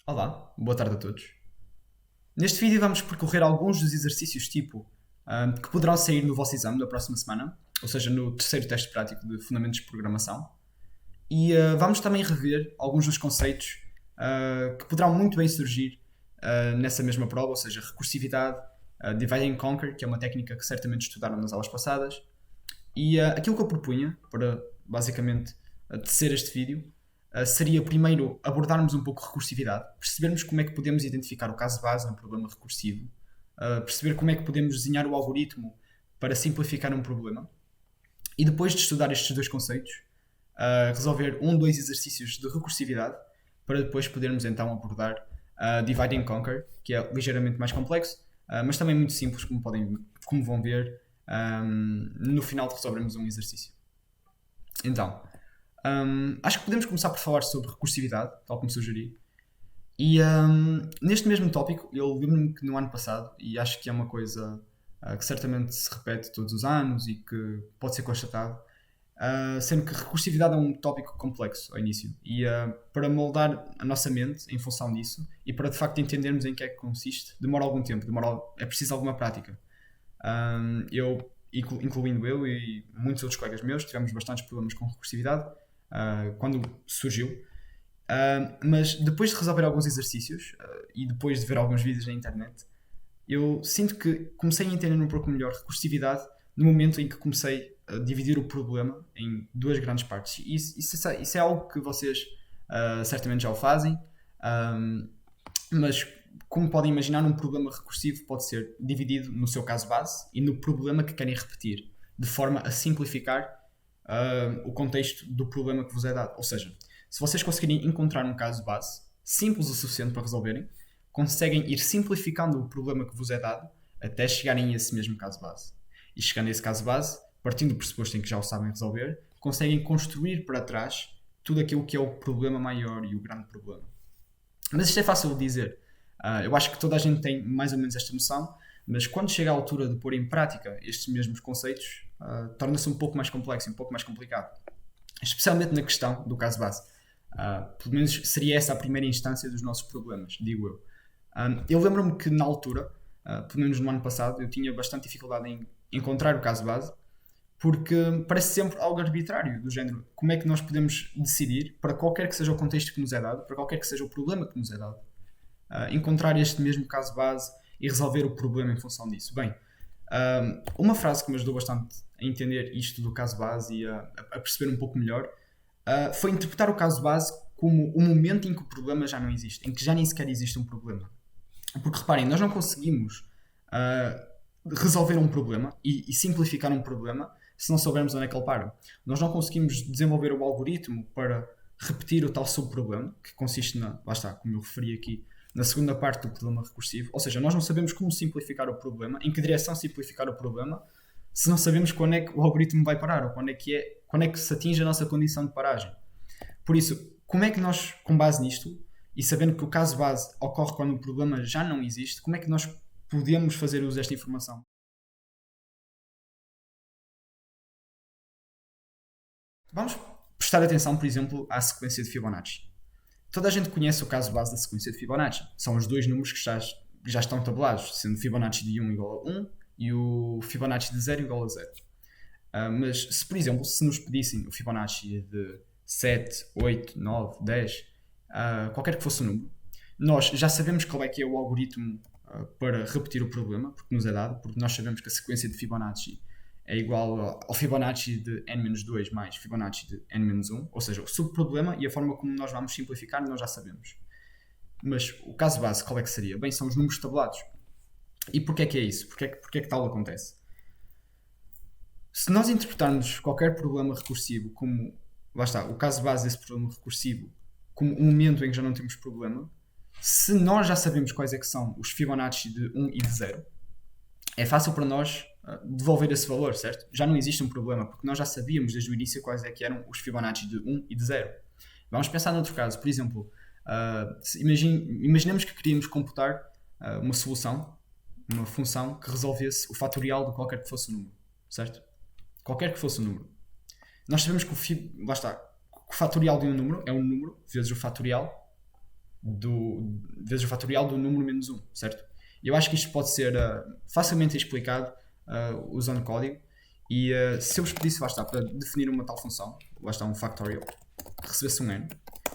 Olá, boa tarde a todos. Neste vídeo vamos percorrer alguns dos exercícios tipo que poderão sair no vosso exame da próxima semana, ou seja, no terceiro teste prático de Fundamentos de Programação. E vamos também rever alguns dos conceitos que poderão muito bem surgir nessa mesma prova, ou seja, recursividade, divide and conquer, que é uma técnica que certamente estudaram nas aulas passadas. E aquilo que eu propunha para basicamente tecer este vídeo seria primeiro abordarmos um pouco recursividade, percebermos como é que podemos identificar o caso base num problema recursivo, perceber como é que podemos desenhar o algoritmo para simplificar um problema e depois de estudar estes dois conceitos, resolver dois exercícios de recursividade para depois podermos então abordar divide and conquer, que é ligeiramente mais complexo, mas também muito simples, como vão ver no final de resolvermos um exercício. Então, acho que podemos começar por falar sobre recursividade, tal como sugeri. E neste mesmo tópico, eu lembro-me que no ano passado, e acho que é uma coisa que certamente se repete todos os anos e que pode ser constatado, sendo que recursividade é um tópico complexo ao início. E para moldar a nossa mente em função disso e para de facto entendermos em que é que consiste, demora algum tempo, é preciso alguma prática. Eu, incluindo eu e muitos outros colegas meus, tivemos bastantes problemas com recursividade quando surgiu. Mas depois de resolver alguns exercícios e depois de ver alguns vídeos na internet, eu sinto que comecei a entender um pouco melhor recursividade no momento em que comecei a dividir o problema em duas grandes partes. Isso é algo que vocês certamente já o fazem, mas como podem imaginar, um problema recursivo pode ser dividido no seu caso base e no problema que querem repetir, de forma a simplificar o contexto do problema que vos é dado. Ou seja, se vocês conseguirem encontrar um caso base simples o suficiente para resolverem, conseguem ir simplificando o problema que vos é dado até chegarem a esse mesmo caso base. E chegando a esse caso base, partindo do pressuposto em que já o sabem resolver, conseguem construir para trás tudo aquilo que é o problema maior e o grande problema. Mas isto é fácil de dizer. Eu acho que toda a gente tem mais ou menos esta noção, mas quando chega à altura de pôr em prática estes mesmos conceitos, torna-se um pouco mais complexo e um pouco mais complicado. Especialmente na questão do caso base. Pelo menos seria essa a primeira instância dos nossos problemas, digo eu. Eu lembro-me que na altura, pelo menos no ano passado, eu tinha bastante dificuldade em encontrar o caso base, porque parece sempre algo arbitrário, do género, como é que nós podemos decidir, para qualquer que seja o contexto que nos é dado, para qualquer que seja o problema que nos é dado, encontrar este mesmo caso base e resolver o problema em função disso. Bem, uma frase que me ajudou bastante a entender isto do caso base e a perceber um pouco melhor foi interpretar o caso base como o momento em que o problema já não existe, em que já nem sequer existe um problema. Porque reparem, nós não conseguimos resolver um problema e simplificar um problema se não soubermos onde é que ele para. Nós não conseguimos desenvolver o algoritmo para repetir o tal subproblema, que consiste lá está, como eu referi aqui, na segunda parte do problema recursivo. Ou seja, nós não sabemos como simplificar o problema, em que direção simplificar o problema, se não sabemos quando é que o algoritmo vai parar, ou quando é que se atinge a nossa condição de paragem. Por isso, como é que nós, com base nisto, e sabendo que o caso base ocorre quando o problema já não existe, como é que nós podemos fazer uso desta informação? Vamos prestar atenção, por exemplo, à sequência de Fibonacci. Toda a gente conhece o caso base da sequência de Fibonacci. São os dois números que já estão tabulados, sendo Fibonacci de 1 igual a 1 e o Fibonacci de 0 igual a 0. Mas se, por exemplo, se nos pedissem o Fibonacci de 7, 8, 9, 10, qualquer que fosse o número, nós já sabemos qual é que é o algoritmo para repetir o problema, porque nos é dado, porque nós sabemos que a sequência de Fibonacci é igual ao Fibonacci de n-2 mais Fibonacci de n-1, ou seja, o subproblema e a forma como nós vamos simplificar nós já sabemos. Mas o caso base, qual é que seria? Bem, são os números tabulados. E porquê é isso? Porquê é que tal acontece? Se nós interpretarmos qualquer problema recursivo como, lá está, o caso base desse problema recursivo como um momento em que já não temos problema, se nós já sabemos quais é que são os Fibonacci de 1 e de 0, é fácil para nós devolver esse valor, certo? Já não existe um problema, porque nós já sabíamos desde o início quais é que eram os Fibonacci de 1 e de 0. Vamos pensar noutro caso, por exemplo, imaginemos que queríamos computar uma solução, uma função que resolvesse o fatorial de qualquer que fosse o número, certo? Qualquer que fosse o número. Nós sabemos que lá está, o fatorial de um número é um número vezes o fatorial vezes o fatorial do número menos um, certo? Eu acho que isto pode ser facilmente explicado usando código. E se eu vos pedisse, lá está, para definir uma tal função, lá está um factorial, que recebesse um n,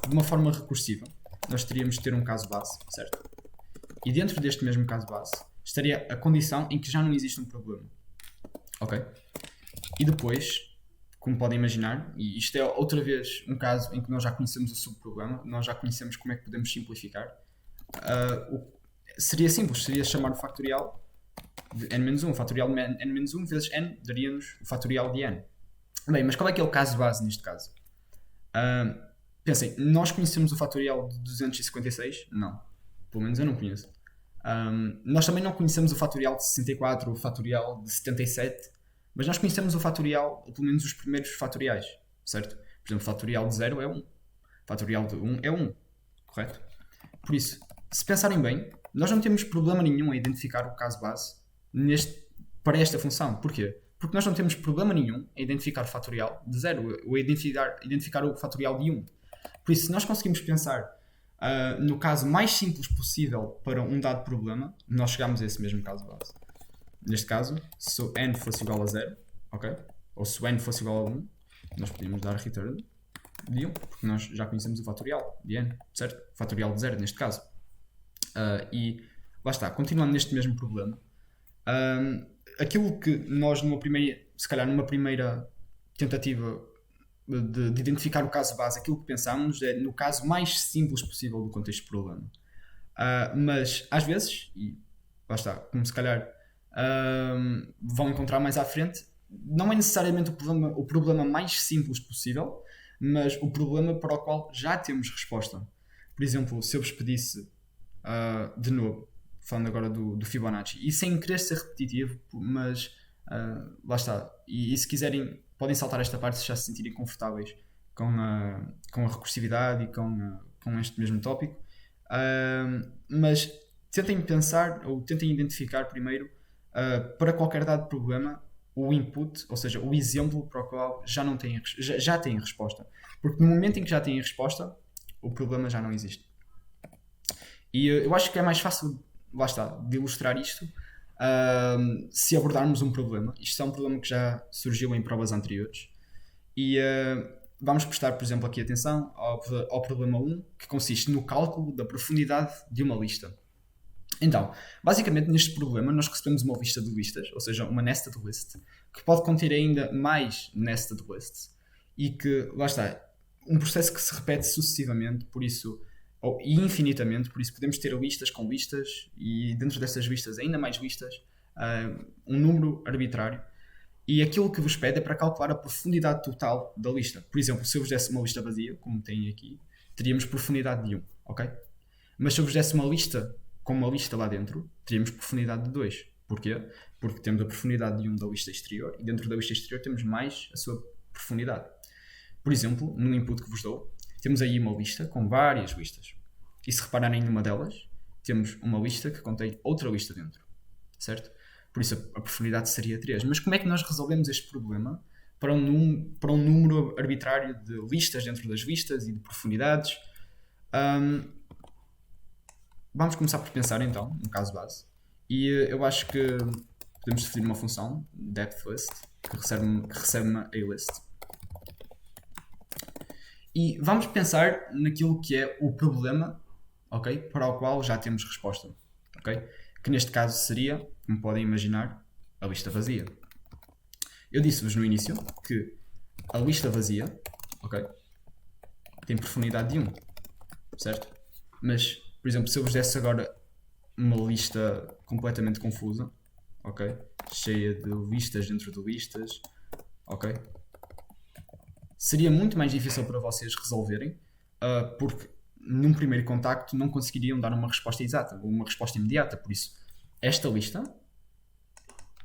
de uma forma recursiva, nós teríamos de ter um caso base, certo? E dentro deste mesmo caso base, estaria a condição em que já não existe um problema. Ok? E depois, como podem imaginar, e isto é outra vez um caso em que nós já conhecemos o subproblema, nós já conhecemos como é que podemos simplificar. Seria simples, seria chamar o factorial de n-1, o fatorial de n-1 vezes n daria-nos o fatorial de n. Bem, mas qual é que é o caso base neste caso? Pensem, nós conhecemos o fatorial de 256? Não. Pelo menos eu não conheço. Nós também não conhecemos o fatorial de 64, o fatorial de 77, mas nós conhecemos o fatorial, ou pelo menos os primeiros fatoriais, certo? Por exemplo, o fatorial de 0 é 1, o fatorial de 1 é 1, correto? Por isso, se pensarem bem, nós não temos problema nenhum a identificar o caso base para esta função. Porquê? Porque nós não temos problema nenhum a identificar o fatorial de 0, ou a identificar o fatorial de 1. Por isso, se nós conseguimos pensar no caso mais simples possível para um dado problema, nós chegamos a esse mesmo caso base. Neste caso, se o n fosse igual a 0, ok? Ou se o n fosse igual a 1, nós podíamos dar return de 1, porque nós já conhecemos o fatorial de n, certo? O fatorial de 0 neste caso. E lá está, continuando neste mesmo problema, aquilo que nós numa primeira tentativa de identificar o caso base, aquilo que pensámos é no caso mais simples possível do contexto do problema. Mas às vezes, e lá está, como se calhar vão encontrar mais à frente, não é necessariamente o problema mais simples possível, mas o problema para o qual já temos resposta. Por exemplo, se eu vos pedisse de novo, falando agora do Fibonacci, e sem querer ser repetitivo, mas lá está, e se quiserem podem saltar esta parte se já se sentirem confortáveis com a recursividade e com este mesmo tópico, mas tentem pensar ou tentem identificar primeiro para qualquer dado problema o input, ou seja, o exemplo para o qual já têm resposta, porque no momento em que já têm resposta o problema já não existe. E eu acho que é mais fácil, lá está, de ilustrar isto se abordarmos um problema. Isto é um problema que já surgiu em provas anteriores e vamos prestar, por exemplo, aqui atenção ao problema 1, que consiste no cálculo da profundidade de uma lista. Então, basicamente neste problema nós recebemos uma lista de listas, ou seja, uma nested list, que pode conter ainda mais nested lists e que, lá está, um processo que se repete sucessivamente, por isso e infinitamente, por isso podemos ter listas com listas e dentro dessas listas ainda mais listas, um número arbitrário, e aquilo que vos pede é para calcular a profundidade total da lista. Por exemplo, se eu vos desse uma lista vazia, como tem aqui, teríamos profundidade de 1, ok? Mas se eu vos desse uma lista com uma lista lá dentro, teríamos profundidade de 2. Porquê? Porque temos a profundidade de 1 da lista exterior e dentro da lista exterior temos mais a sua profundidade. Por exemplo, no input que vos dou, temos aí uma lista com várias listas. E se repararem numa delas, temos uma lista que contém outra lista dentro. Certo? Por isso a profundidade seria 3. Mas como é que nós resolvemos este problema para um número arbitrário de listas dentro das listas e de profundidades? Vamos começar por pensar então, no caso base. E eu acho que podemos definir uma função, depthList, que recebe uma A-list. E vamos pensar naquilo que é o problema, ok, para o qual já temos resposta, ok? Que neste caso seria, como podem imaginar, a lista vazia. Eu disse-vos no início que a lista vazia, ok, tem profundidade de 1, certo? Mas, por exemplo, se eu vos desse agora uma lista completamente confusa, ok, cheia de listas dentro de listas, ok, seria muito mais difícil para vocês resolverem, porque num primeiro contacto não conseguiriam dar uma resposta exata, ou uma resposta imediata. Por isso, esta lista,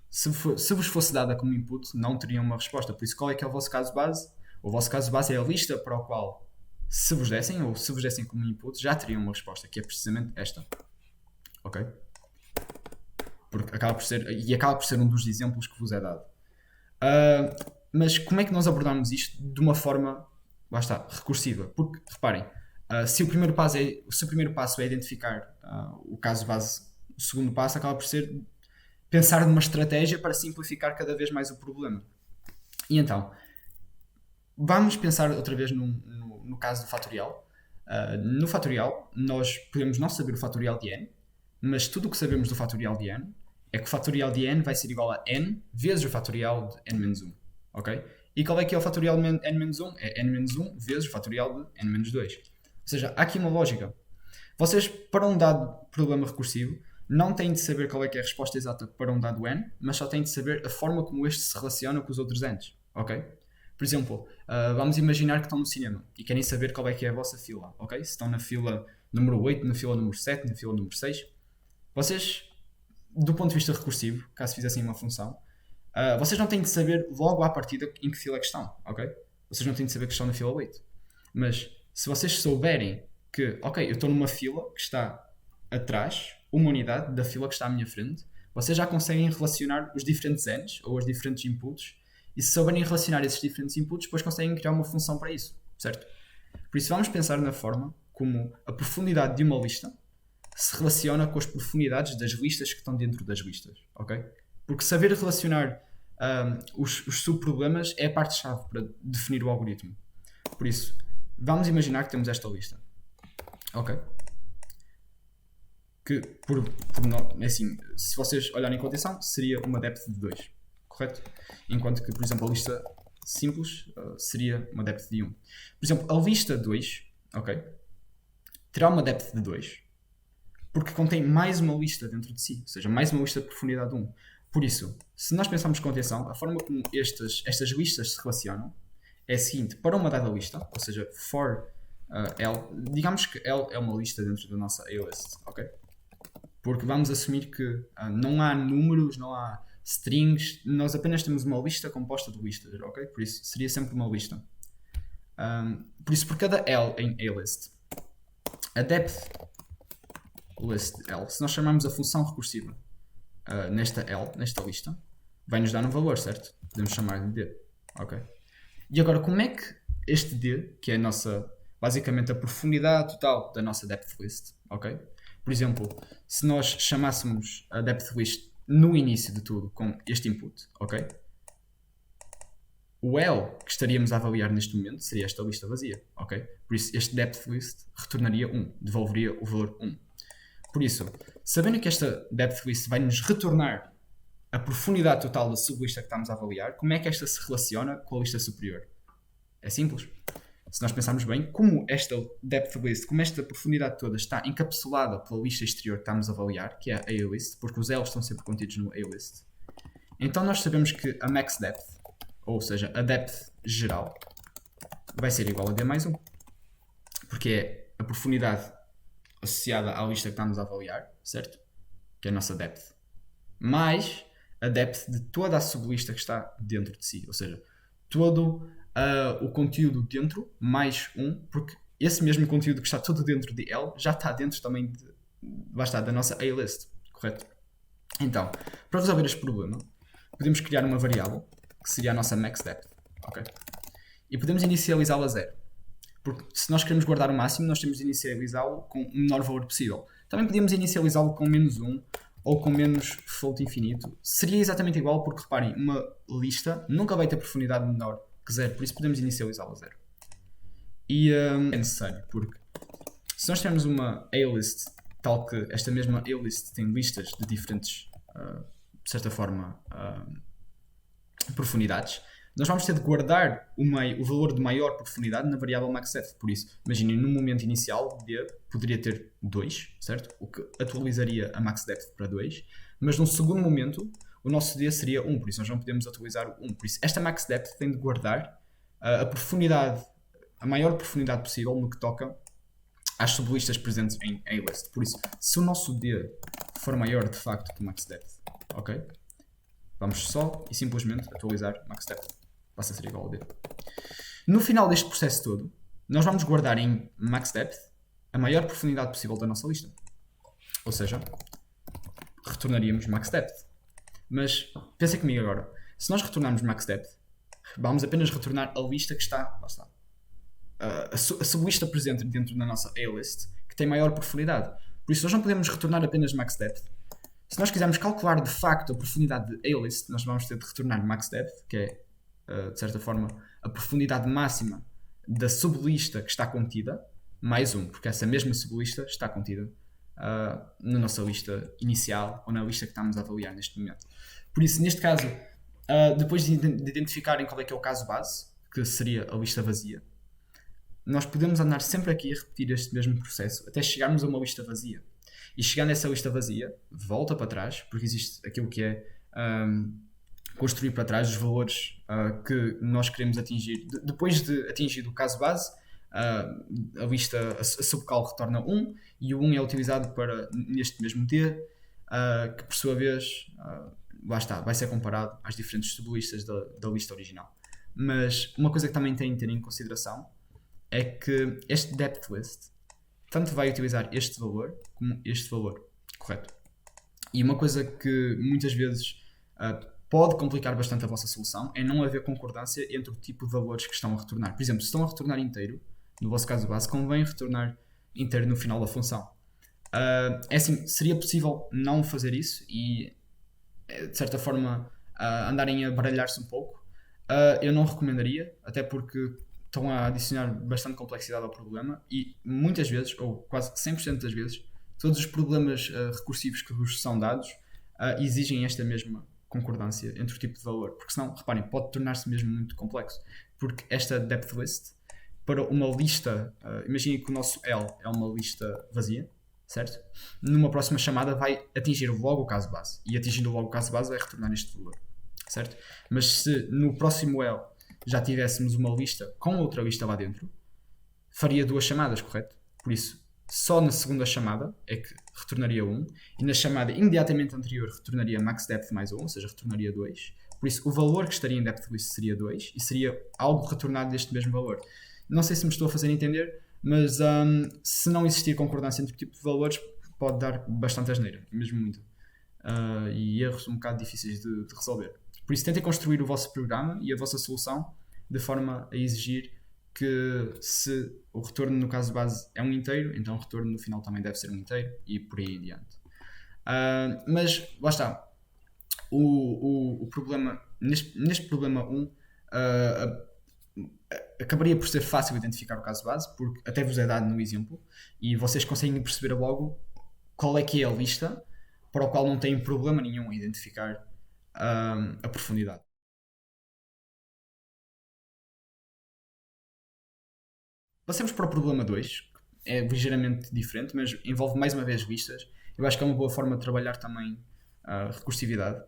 se vos fosse dada como input, não teriam uma resposta. Por isso, qual é que é o vosso caso base? O vosso caso base é a lista para o qual, se vos dessem como input, já teriam uma resposta, que é precisamente esta. Ok? Porque acaba por ser um dos exemplos que vos é dado. Mas como é que nós abordamos isto de uma forma, lá está, recursiva? Porque, reparem, Se o primeiro passo é identificar o caso base, o segundo passo acaba por ser pensar numa estratégia para simplificar cada vez mais o problema. E então, vamos pensar outra vez no caso do fatorial. No fatorial, nós podemos não saber o fatorial de n, mas tudo o que sabemos do fatorial de n é que o fatorial de n vai ser igual a n vezes o fatorial de n-1. Ok? E qual é que é o fatorial de n-1? É n-1 vezes o fatorial de n-2. Ou seja, há aqui uma lógica. Vocês, para um dado problema recursivo, não têm de saber qual é que é a resposta exata para um dado n, mas só têm de saber a forma como este se relaciona com os outros n's. Ok? Por exemplo, vamos imaginar que estão no cinema e querem saber qual é que é a vossa fila. Ok? Se estão na fila número 8, na fila número 7, na fila número 6. Vocês, do ponto de vista recursivo, caso fizessem uma função, vocês não têm de saber logo à partida em que fila é que estão, ok? Vocês não têm de saber que estão na fila 8. Mas se vocês souberem que, ok, eu estou numa fila que está atrás, uma unidade da fila que está à minha frente, vocês já conseguem relacionar os diferentes n's ou os diferentes inputs, e se souberem relacionar esses diferentes inputs, depois conseguem criar uma função para isso, certo? Por isso vamos pensar na forma como a profundidade de uma lista se relaciona com as profundidades das listas que estão dentro das listas, ok? Porque saber relacionar os subproblemas é a parte-chave para definir o algoritmo. Por isso, vamos imaginar que temos esta lista, ok? Que, assim, se vocês olharem com atenção, seria uma depth de 2, correto? Enquanto que, por exemplo, a lista simples seria uma depth de 1. Por exemplo, a lista 2, ok? Terá uma depth de 2, porque contém mais uma lista dentro de si, ou seja, mais uma lista de profundidade 1. Por isso, se nós pensarmos com atenção, a forma como estas listas se relacionam é a seguinte: para uma dada lista, ou seja, for L, digamos que L é uma lista dentro da nossa A-list, ok? Porque vamos assumir que não há números, não há strings, nós apenas temos uma lista composta de listas, ok? Por isso, seria sempre uma lista. Por isso, por cada L em A-list, a depth list L, se nós chamarmos a função recursiva nesta L, nesta lista, vai nos dar um valor, certo? Podemos chamar de D, ok? E agora, como é que este D, que é a nossa, basicamente a profundidade total da nossa depth list, ok? Por exemplo, se nós chamássemos a depth list no início de tudo com este input, ok? O L que estaríamos a avaliar neste momento seria esta lista vazia, ok? Por isso, este depth list retornaria 1, devolveria o valor 1. Por isso, sabendo que esta depth list vai nos retornar a profundidade total da sublista que estamos a avaliar, como é que esta se relaciona com a lista superior? É simples. Se nós pensarmos bem, como esta depth list, como esta profundidade toda está encapsulada pela lista exterior que estamos a avaliar, que é a A-list, porque os L's estão sempre contidos no A-list, então nós sabemos que a max depth, ou seja, a depth geral, vai ser igual a D mais 1. Porque é a profundidade associada à lista que estamos a avaliar, certo? Que é a nossa depth, mais a depth de toda a sublista que está dentro de si, ou seja, todo o conteúdo dentro, mais 1, porque esse mesmo conteúdo que está todo dentro de L já está dentro também da nossa A-list, correto? Então, para resolver este problema, podemos criar uma variável, que seria a nossa max depth, ok? E podemos inicializá-la a 0. Porque se nós queremos guardar o máximo, nós temos de inicializá-lo com o menor valor possível. Também podíamos inicializá-lo com menos 1 ou com menos float infinito. Seria exatamente igual, porque reparem, uma lista nunca vai ter profundidade menor que 0, por isso podemos inicializá-lo a 0. E é necessário, porque se nós tivermos uma A-list tal que esta mesma A-list tem listas de diferentes, de certa forma, profundidades, nós vamos ter de guardar o valor de maior profundidade na variável maxdepth. Por isso, imaginem, no momento inicial, D poderia ter 2, certo? O que atualizaria a maxdepth para 2. Mas num segundo momento, o nosso D seria 1, por isso nós não podemos atualizar o 1. Por isso, esta maxdepth tem de guardar a profundidade, a maior profundidade possível no que toca às sublistas presentes em A-list. Por isso, se o nosso D for maior de facto que o maxdepth, ok? Vamos só e simplesmente atualizar maxdepth. Passa a ser igual a D. No final deste processo todo, nós vamos guardar em maxdepth a maior profundidade possível da nossa lista. Ou seja, retornaríamos maxdepth. Mas pensem comigo agora. Se nós retornarmos maxdepth, vamos apenas retornar a lista que está, lá está, a sublista presente dentro da nossa A-list que tem maior profundidade. Por isso, nós não podemos retornar apenas max depth. Se nós quisermos calcular de facto a profundidade de A-list, nós vamos ter de retornar max depth, que é, de certa forma, a profundidade máxima da sublista que está contida, mais 1, porque essa mesma sublista está contida na nossa lista inicial ou na lista que estamos a avaliar neste momento. Por isso, neste caso, depois de identificarem qual é que é o caso base, que seria a lista vazia, nós podemos andar sempre aqui a repetir este mesmo processo até chegarmos a uma lista vazia. E chegando a essa lista vazia, volta para trás, porque existe aquilo que é construir para trás os valores que nós queremos atingir. Depois de atingir o caso base, a lista, a subcal retorna 1 e o 1 é utilizado para neste mesmo T, que por sua vez lá está, vai ser comparado às diferentes sublistas da lista original. Mas uma coisa que também tem de ter em consideração é que este depth list tanto vai utilizar este valor como este valor, correto? E uma coisa que muitas vezes pode complicar bastante a vossa solução é não haver concordância entre o tipo de valores que estão a retornar. Por exemplo, se estão a retornar inteiro, no vosso caso base, convém retornar inteiro no final da função. É assim, seria possível não fazer isso e, de certa forma, andarem a baralhar-se um pouco. Eu não recomendaria, até porque estão a adicionar bastante complexidade ao problema e muitas vezes, ou quase 100% das vezes, todos os problemas recursivos que vos são dados exigem esta mesma concordância entre o tipo de valor, porque senão, reparem, pode tornar-se mesmo muito complexo, porque esta depth list, para uma lista, imaginem que o nosso L é uma lista vazia, certo? Numa próxima chamada vai atingir logo o caso base, e atingindo logo o caso base vai retornar este valor, certo? Mas se no próximo L já tivéssemos uma lista com outra lista lá dentro, faria 2 chamadas, correto? Por isso, só na segunda chamada é que retornaria 1 e na chamada imediatamente anterior retornaria max depth mais 1, ou seja, retornaria 2. Por isso, o valor que estaria em depth list seria 2 e seria algo retornado deste mesmo valor. Não sei se me estou a fazer entender, mas se não existir concordância entre o tipo de valores, pode dar bastante asneira, mesmo muito. E erros um bocado difíceis de resolver. Por isso, tentem construir o vosso programa e a vossa solução de forma a exigir que se o retorno no caso base é um inteiro, então o retorno no final também deve ser um inteiro e por aí em diante. Mas lá está. O problema, neste problema 1, acabaria por ser fácil identificar o caso base, porque até vos é dado no exemplo e vocês conseguem perceber logo qual é que é a lista para o qual não tem problema nenhum em identificar a profundidade. Passemos para o problema 2, que é ligeiramente diferente, mas envolve mais uma vez listas. Eu acho que é uma boa forma de trabalhar também a recursividade.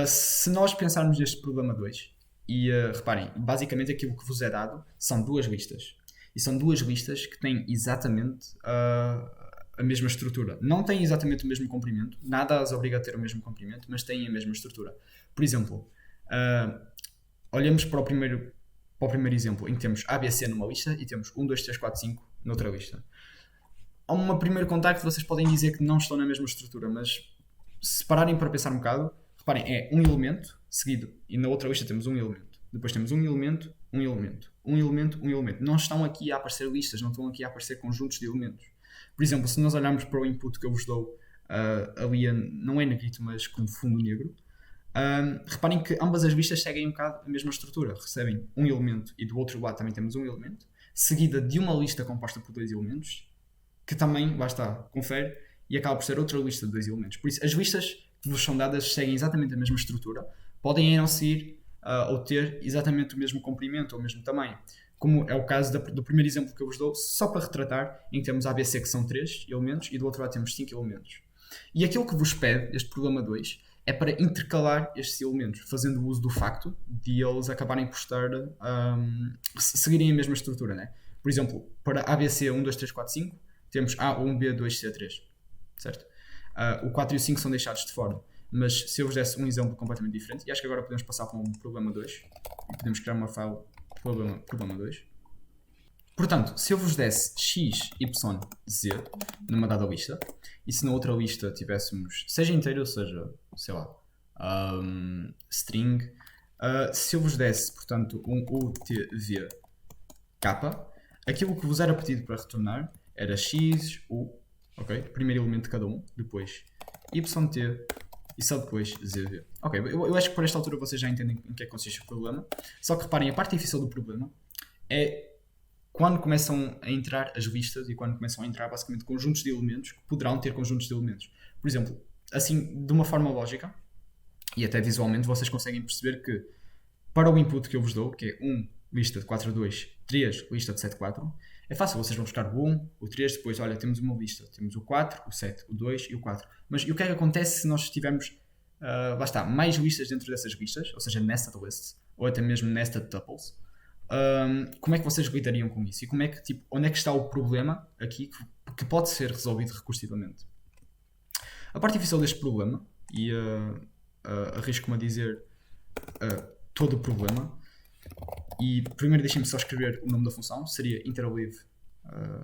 Se nós pensarmos neste problema 2, e reparem, basicamente aquilo que vos é dado são 2 listas. E são 2 listas que têm exatamente a mesma estrutura. Não têm exatamente o mesmo comprimento, nada as obriga a ter o mesmo comprimento, mas têm a mesma estrutura. Por exemplo, olhamos para o primeiro exemplo, em que temos ABC numa lista e temos 1, 2, 3, 4, 5 noutra lista. A um primeiro contacto vocês podem dizer que não estão na mesma estrutura, mas se pararem para pensar um bocado, reparem, é um elemento seguido e na outra lista temos um elemento. Depois temos um elemento, um elemento, um elemento, um elemento. Não estão aqui a aparecer listas, não estão aqui a aparecer conjuntos de elementos. Por exemplo, se nós olharmos para o input que eu vos dou ali, não é negrito, mas com fundo negro, reparem que ambas as listas seguem um bocado a mesma estrutura. Recebem um elemento e do outro lado também temos um elemento, seguida de uma lista composta por 2 elementos, que também, lá está, confere, e acaba por ser outra lista de 2 elementos. Por isso, as listas que vos são dadas seguem exatamente a mesma estrutura, podem não seguir ou ter exatamente o mesmo comprimento ou o mesmo tamanho. Como é o caso do primeiro exemplo que eu vos dou, só para retratar, em que temos ABC que são 3 elementos e do outro lado temos 5 elementos. E aquilo que vos pede, este problema 2, é para intercalar estes elementos, fazendo uso do facto de eles acabarem por estar seguirem a mesma estrutura, né? Por exemplo, para ABC 1, 2, 3, 4, 5, temos A1, B2, C3, certo? O 4 e o 5 são deixados de fora, mas se eu vos desse um exemplo completamente diferente, e acho que agora podemos passar para um problema 2, e podemos criar uma file problema 2. Portanto, se eu vos desse x, y, z numa dada lista, e se na outra lista tivéssemos, seja inteiro ou seja, sei lá, string, se eu vos desse, portanto, um UTV K, aquilo que vos era pedido para retornar era X, U, ok? Primeiro elemento de cada um, depois YT e só depois ZV. Ok, eu acho que por esta altura vocês já entendem em que é que consiste o problema. Só que reparem, a parte difícil do problema é quando começam a entrar as listas e quando começam a entrar basicamente conjuntos de elementos que poderão ter conjuntos de elementos. Por exemplo, assim, de uma forma lógica e até visualmente, vocês conseguem perceber que para o input que eu vos dou, que é 1 lista de 4 a 2, 3 lista de 7 a 4, é fácil, vocês vão buscar o 1, o 3, depois, olha, temos uma lista, temos o 4, o 7, o 2 e o 4. Mas e o que é que acontece se nós tivermos, lá está, mais listas dentro dessas listas, ou seja, nested lists, ou até mesmo nested tuples? Como é que vocês lidariam com isso? E como é que, tipo, onde é que está o problema aqui que pode ser resolvido recursivamente? A parte difícil deste problema, e arrisco-me a dizer todo o problema, e primeiro deixem-me só escrever o nome da função, seria interleave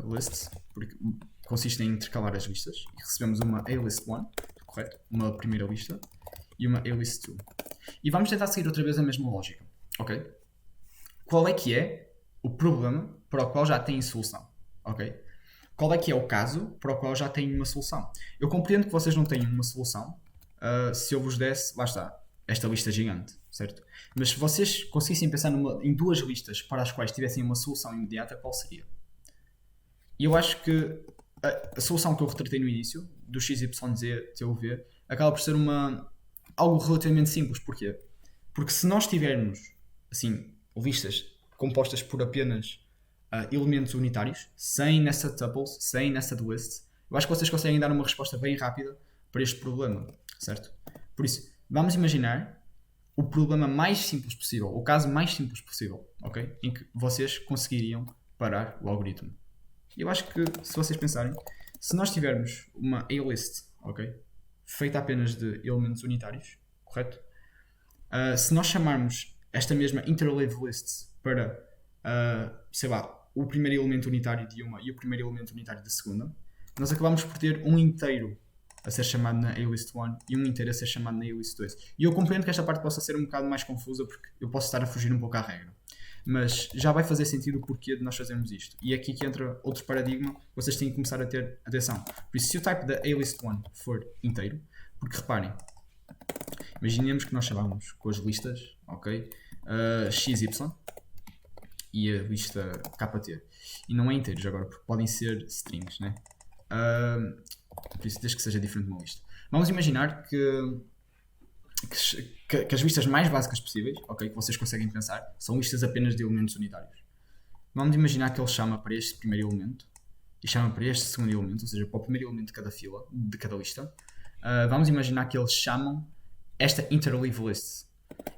lists, porque consiste em intercalar as listas, e recebemos uma alist1, correto? Uma primeira lista, e uma alist2. E vamos tentar seguir outra vez a mesma lógica, ok? Qual é que é o problema para o qual já tem solução, ok? Qual é que é o caso para o qual já tem uma solução? Eu compreendo que vocês não tenham uma solução se eu vos desse, lá está, esta lista gigante, certo? Mas se vocês conseguissem pensar em duas listas para as quais tivessem uma solução imediata, qual seria? E eu acho que a solução que eu retratei no início, do XYZ TUV, acaba por ser algo relativamente simples. Porquê? Porque se nós tivermos assim, listas compostas por apenas elementos unitários, sem nested tuples, sem nested lists, eu acho que vocês conseguem dar uma resposta bem rápida para este problema, certo? Por isso, vamos imaginar o problema mais simples possível, o caso mais simples possível, ok? Em que vocês conseguiriam parar o algoritmo. Eu acho que, se vocês pensarem, se nós tivermos uma A-list, ok? Feita apenas de elementos unitários, correto? Se nós chamarmos esta mesma interleave list para, sei lá, o primeiro elemento unitário de uma e o primeiro elemento unitário da segunda, nós acabamos por ter um inteiro a ser chamado na A-list1 e um inteiro a ser chamado na A-list2. E eu compreendo que esta parte possa ser um bocado mais confusa porque eu posso estar a fugir um pouco à regra. Mas já vai fazer sentido o porquê de nós fazermos isto. E é aqui que entra outro paradigma, vocês têm que começar a ter atenção. Por isso, se o type da A-list1 for inteiro, porque reparem, imaginemos que nós chamamos com as listas, ok, XY e a lista KT. E não é inteiros agora, porque podem ser strings, né? Por isso, desde que seja diferente de uma lista. Vamos imaginar que as listas mais básicas possíveis, ok, que vocês conseguem pensar, são listas apenas de elementos unitários. Vamos imaginar que ele chama para este primeiro elemento e chama para este segundo elemento, ou seja, para o primeiro elemento de cada fila, de cada lista. Vamos imaginar que eles chamam esta interleave list.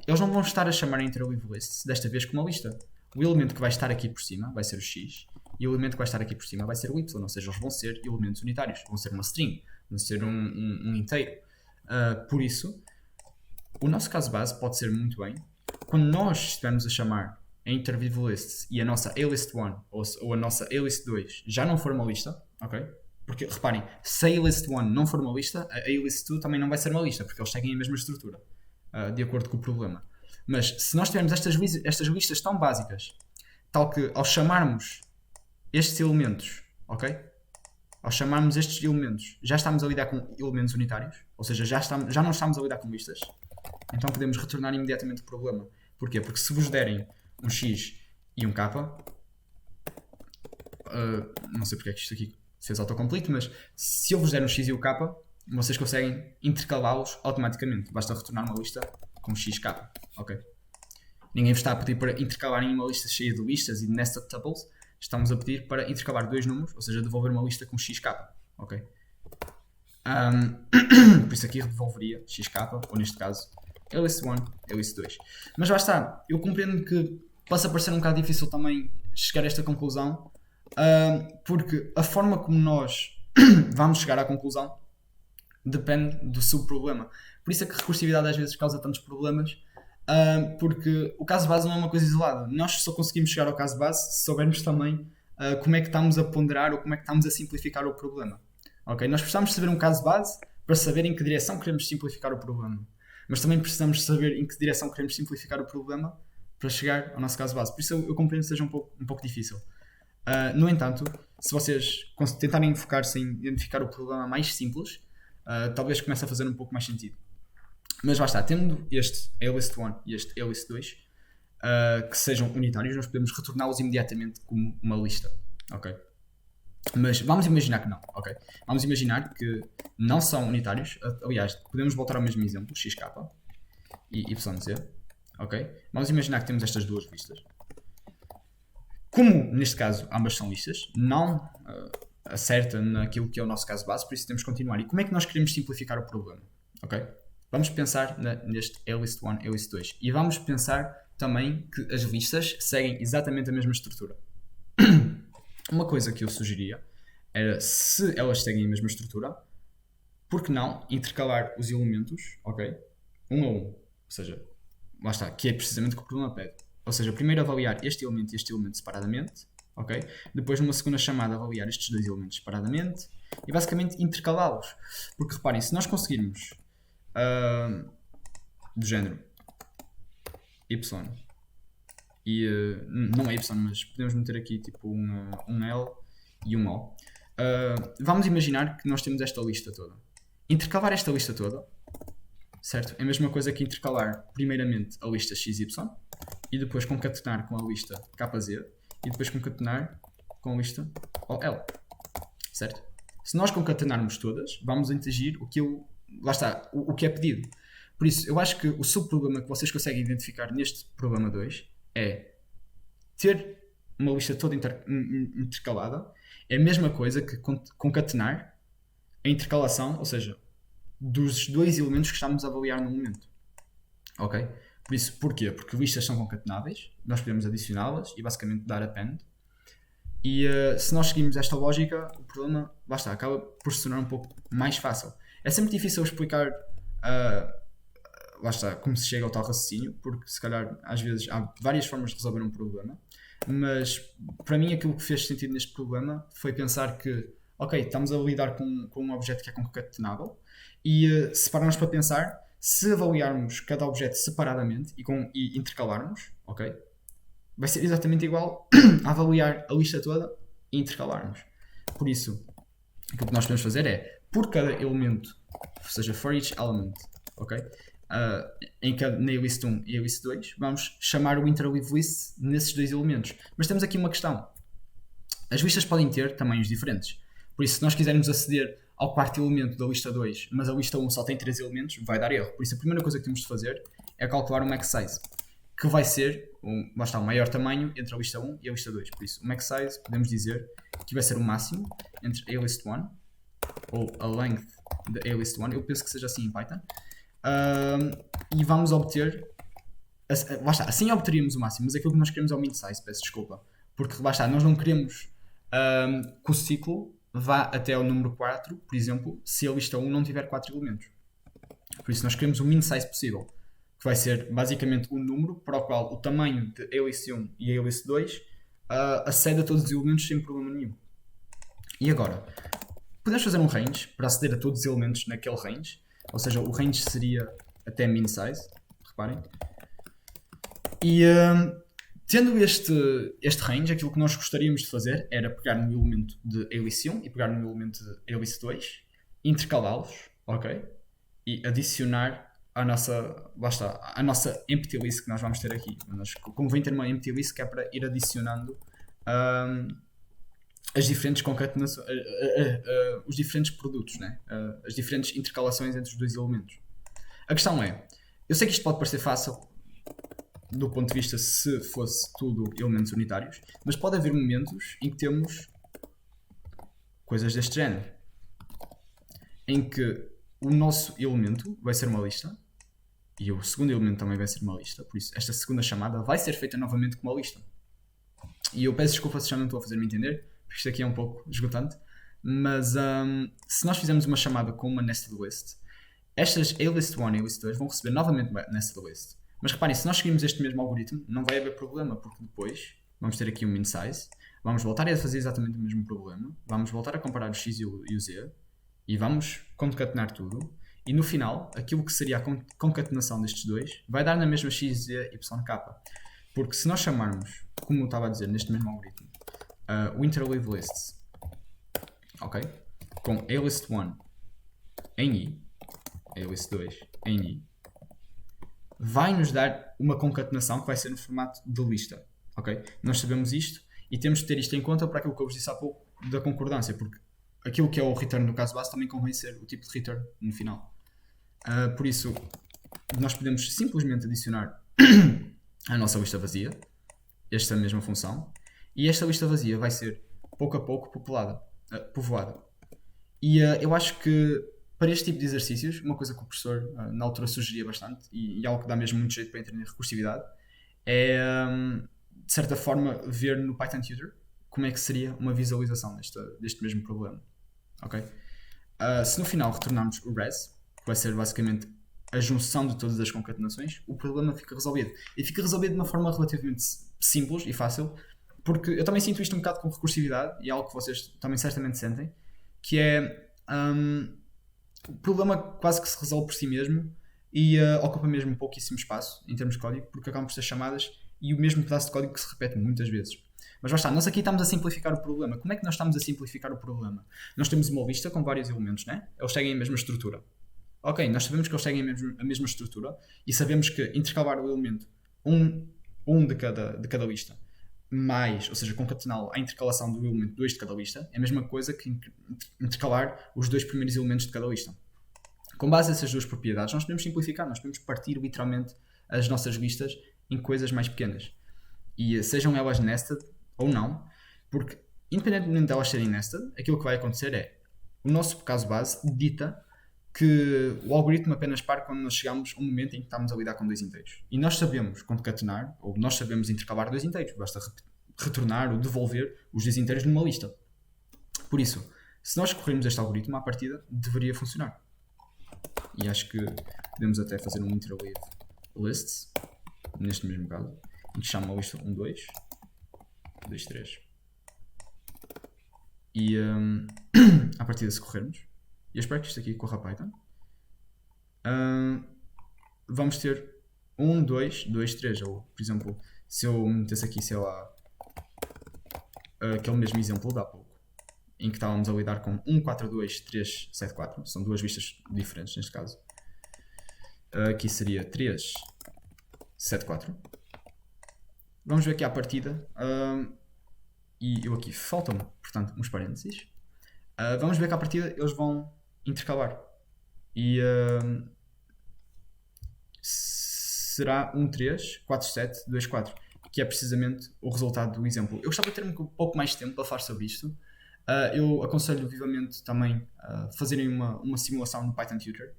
Eles não vão estar a chamar a interleave list desta vez com uma lista. O elemento que vai estar aqui por cima vai ser o X e o elemento que vai estar aqui por cima vai ser o Y, ou seja, eles vão ser elementos unitários, vão ser uma string, vão ser um inteiro. Por isso, o nosso caso base pode ser muito bem quando nós estivermos a chamar a interleave lists e a nossa A-list1 ou a nossa A-list2 já não for uma lista, ok? Porque, reparem, se a A-list1 não for uma lista, a A-list2 também não vai ser uma lista, porque eles seguem a mesma estrutura, de acordo com o problema. Mas se nós tivermos estas listas tão básicas, tal que ao chamarmos estes elementos, ok? Ao chamarmos estes elementos, já estamos a lidar com elementos unitários, ou seja, já não estamos a lidar com listas, então podemos retornar imediatamente o problema. Porquê? Porque se vos derem um X e um K, não sei porque é que isto aqui fez autocomplete, mas se eu vos der um X e um K, vocês conseguem intercalá-los automaticamente. Basta retornar uma lista com XK, ok? Ninguém vos está a pedir para intercalarem uma lista cheia de listas e de nested tuples. Estamos a pedir para intercalar dois números, ou seja, devolver uma lista com XK, ok? Por isso aqui devolveria XK, ou neste caso A-list1, A-list2. Mas lá está, eu compreendo que possa parecer um bocado difícil também chegar a esta conclusão, porque a forma como nós vamos chegar à conclusão depende do seu problema. Por isso é que a recursividade às vezes causa tantos problemas, porque o caso base não é uma coisa isolada. Nós só conseguimos chegar ao caso base se soubermos também como é que estamos a ponderar ou como é que estamos a simplificar o problema. Okay? Nós precisamos saber um caso base para saber em que direção queremos simplificar o problema. Mas também precisamos saber em que direção queremos simplificar o problema para chegar ao nosso caso base. Por isso eu compreendo que seja um pouco difícil. No entanto, se vocês tentarem focar-se em identificar o problema mais simples, talvez comece a fazer um pouco mais sentido. Mas lá está, tendo este A-list 1 e este A-list 2, que sejam unitários, nós podemos retorná-los imediatamente como uma lista. Ok? Mas vamos imaginar que não. Ok? Vamos imaginar que não são unitários. Aliás, podemos voltar ao mesmo exemplo, XK e YZ. Ok? Vamos imaginar que temos estas duas listas. Como, neste caso, ambas são listas, não acerta naquilo que é o nosso caso base, por isso temos que continuar. E como é que nós queremos simplificar o problema? Ok? Vamos pensar neste A-list 1, A-list 2. E vamos pensar também que as listas seguem exatamente a mesma estrutura. Uma coisa que eu sugeria era, se elas seguem a mesma estrutura, por que não intercalar os elementos, ok? Um a um. Ou seja, lá está, que é precisamente o que o problema pede. Ou seja, primeiro avaliar este elemento e este elemento separadamente, ok? Depois, numa segunda chamada, avaliar estes dois elementos separadamente e basicamente intercalá-los. Porque reparem, se nós conseguirmos do género y e não é y, mas podemos meter aqui tipo um L e um O. Vamos imaginar que nós temos esta lista toda. Intercalar esta lista toda, certo? É a mesma coisa que intercalar primeiramente a lista XY e depois concatenar com a lista KZ e depois concatenar com a lista OL, certo? Se nós concatenarmos todas, vamos atingir lá está, o que é pedido. Por isso, eu acho que o subproblema que vocês conseguem identificar neste problema 2 é ter uma lista toda intercalada. É a mesma coisa que concatenar a intercalação, ou seja, dos dois elementos que estamos a avaliar no momento. Ok? Por isso, porquê? Porque listas são concatenáveis, nós podemos adicioná-las e basicamente dar append. E se nós seguirmos esta lógica, o problema, lá está, acaba por se tornar um pouco mais fácil. É sempre difícil explicar, lá está, como se chega ao tal raciocínio, porque se calhar às vezes há várias formas de resolver um problema, mas para mim aquilo que fez sentido neste problema foi pensar que, ok, estamos a lidar com um objeto que é concatenável e separarmos para pensar, se avaliarmos cada objeto separadamente e intercalarmos, ok, vai ser exatamente igual a avaliar a lista toda e intercalarmos. Por isso, aquilo que nós podemos fazer é, por cada elemento, ou seja, for each element, ok, na list 1 e a list 2, vamos chamar o interleave list nesses dois elementos. Mas temos aqui uma questão. As listas podem ter tamanhos diferentes. Por isso, se nós quisermos aceder ao quarto elemento da lista 2, mas a lista 1 só tem 3 elementos, vai dar erro. Por isso, a primeira coisa que temos de fazer é calcular o max size, que vai ser o maior tamanho entre a lista 1 e a lista 2. Por isso, o max size, podemos dizer que vai ser o máximo entre a list 1 ou a length da a list 1. Eu penso que seja assim em Python. E vamos obter, lá está, assim obteríamos o máximo, mas aquilo que nós queremos é o min size, peço desculpa, porque lá está, nós não queremos que o ciclo vá até ao número 4, por exemplo, se a lista 1 não tiver 4 elementos. Por isso nós queremos o min size possível, que vai ser basicamente o número para o qual o tamanho de a list 1 e a list 2 acede a todos os elementos sem problema nenhum. E agora, podemos fazer um range para aceder a todos os elementos naquele range. Ou seja, o range seria até min size, reparem. E tendo este range, aquilo que nós gostaríamos de fazer era pegar no elemento de a-list 1 e pegar no elemento de a-list 2, intercalá-los, ok? E adicionar a nossa empty list que nós vamos ter aqui. Nós convém ter uma empty list que é para ir adicionando as diferentes concatenações, os diferentes produtos, né? As diferentes intercalações entre os dois elementos. A questão é, eu sei que isto pode parecer fácil do ponto de vista se fosse tudo elementos unitários, mas pode haver momentos em que temos coisas deste género, em que o nosso elemento vai ser uma lista e o segundo elemento também vai ser uma lista, por isso esta segunda chamada vai ser feita novamente com uma lista. E eu peço desculpa se já não estou a fazer-me entender, porque isto aqui é um pouco esgotante, mas se nós fizermos uma chamada com uma nested list, estas a-list 1 e a-list 2 vão receber novamente uma nested list. Mas reparem, se nós seguirmos este mesmo algoritmo, não vai haver problema, porque depois vamos ter aqui um min size, vamos voltar a fazer exatamente o mesmo problema, vamos voltar a comparar o x e o z, e vamos concatenar tudo, e no final, aquilo que seria a concatenação destes dois vai dar na mesma x, z, y, k. Porque se nós chamarmos, como eu estava a dizer neste mesmo algoritmo, o interleave lists, ok? Com alist1 em i, alist2 em i, vai nos dar uma concatenação que vai ser no formato de lista, ok? Nós sabemos isto e temos de ter isto em conta para aquilo que eu vos disse há pouco da concordância, porque aquilo que é o return no caso base também convém ser o tipo de return no final. Por isso, nós podemos simplesmente adicionar à nossa lista vazia esta mesma função, e esta lista vazia vai ser pouco a pouco povoada. E eu acho que para este tipo de exercícios, uma coisa que o professor na altura sugeria bastante, e algo que dá mesmo muito jeito para entender recursividade, é de certa forma ver no Python Tutor como é que seria uma visualização deste mesmo problema. Okay? Se no final retornarmos o res, que vai ser basicamente a junção de todas as concatenações, o problema fica resolvido. E fica resolvido de uma forma relativamente simples e fácil, porque eu também sinto isto um bocado com recursividade, e é algo que vocês também certamente sentem, que é o problema quase que se resolve por si mesmo e ocupa mesmo pouquíssimo espaço em termos de código, porque acabam por ser chamadas e o mesmo pedaço de código que se repete muitas vezes. Mas lá está, nós aqui estamos a simplificar o problema. Como é que nós estamos a simplificar o problema? Nós temos uma lista com vários elementos, né? Eles seguem a mesma estrutura. Ok, nós sabemos que eles seguem a mesma estrutura e sabemos que intercalar o elemento um de cada lista mais, ou seja, concatená-lo à intercalação do elemento 2 de cada lista é a mesma coisa que intercalar os dois primeiros elementos de cada lista. Com base nessas duas propriedades, nós podemos simplificar, nós podemos partir literalmente as nossas listas em coisas mais pequenas. E sejam elas nested ou não, porque independentemente de elas serem nested, aquilo que vai acontecer é o nosso caso base dita que o algoritmo apenas para quando nós chegamos a um momento em que estamos a lidar com dois inteiros. E nós sabemos concatenar, ou nós sabemos intercalar dois inteiros, basta retornar ou devolver os dois inteiros numa lista. Por isso, se nós corrermos este algoritmo, à partida deveria funcionar. E acho que podemos até fazer um interleave lists, neste mesmo caso, em que chama a lista 1, 2, 2, 3. E à partida, se corrermos, e eu espero que isto aqui corra Python, vamos ter 1, 2, 2, 3. Ou, por exemplo, se eu metesse aqui, sei lá, aquele mesmo exemplo de há pouco, em que estávamos a lidar com 1, 4, 2, 3, 7, 4. São duas listas diferentes neste caso. Aqui seria 3, 7, 4. Vamos ver aqui à partida. E eu aqui faltam-me, portanto, uns parênteses. Vamos ver que à partida eles vão intercalar. E será 1, 3, 4, 7, 2, 4. Que é precisamente o resultado do exemplo. Eu gostava de ter um pouco mais de tempo para falar sobre isto. Eu aconselho vivamente também fazerem uma simulação no Python Tutor.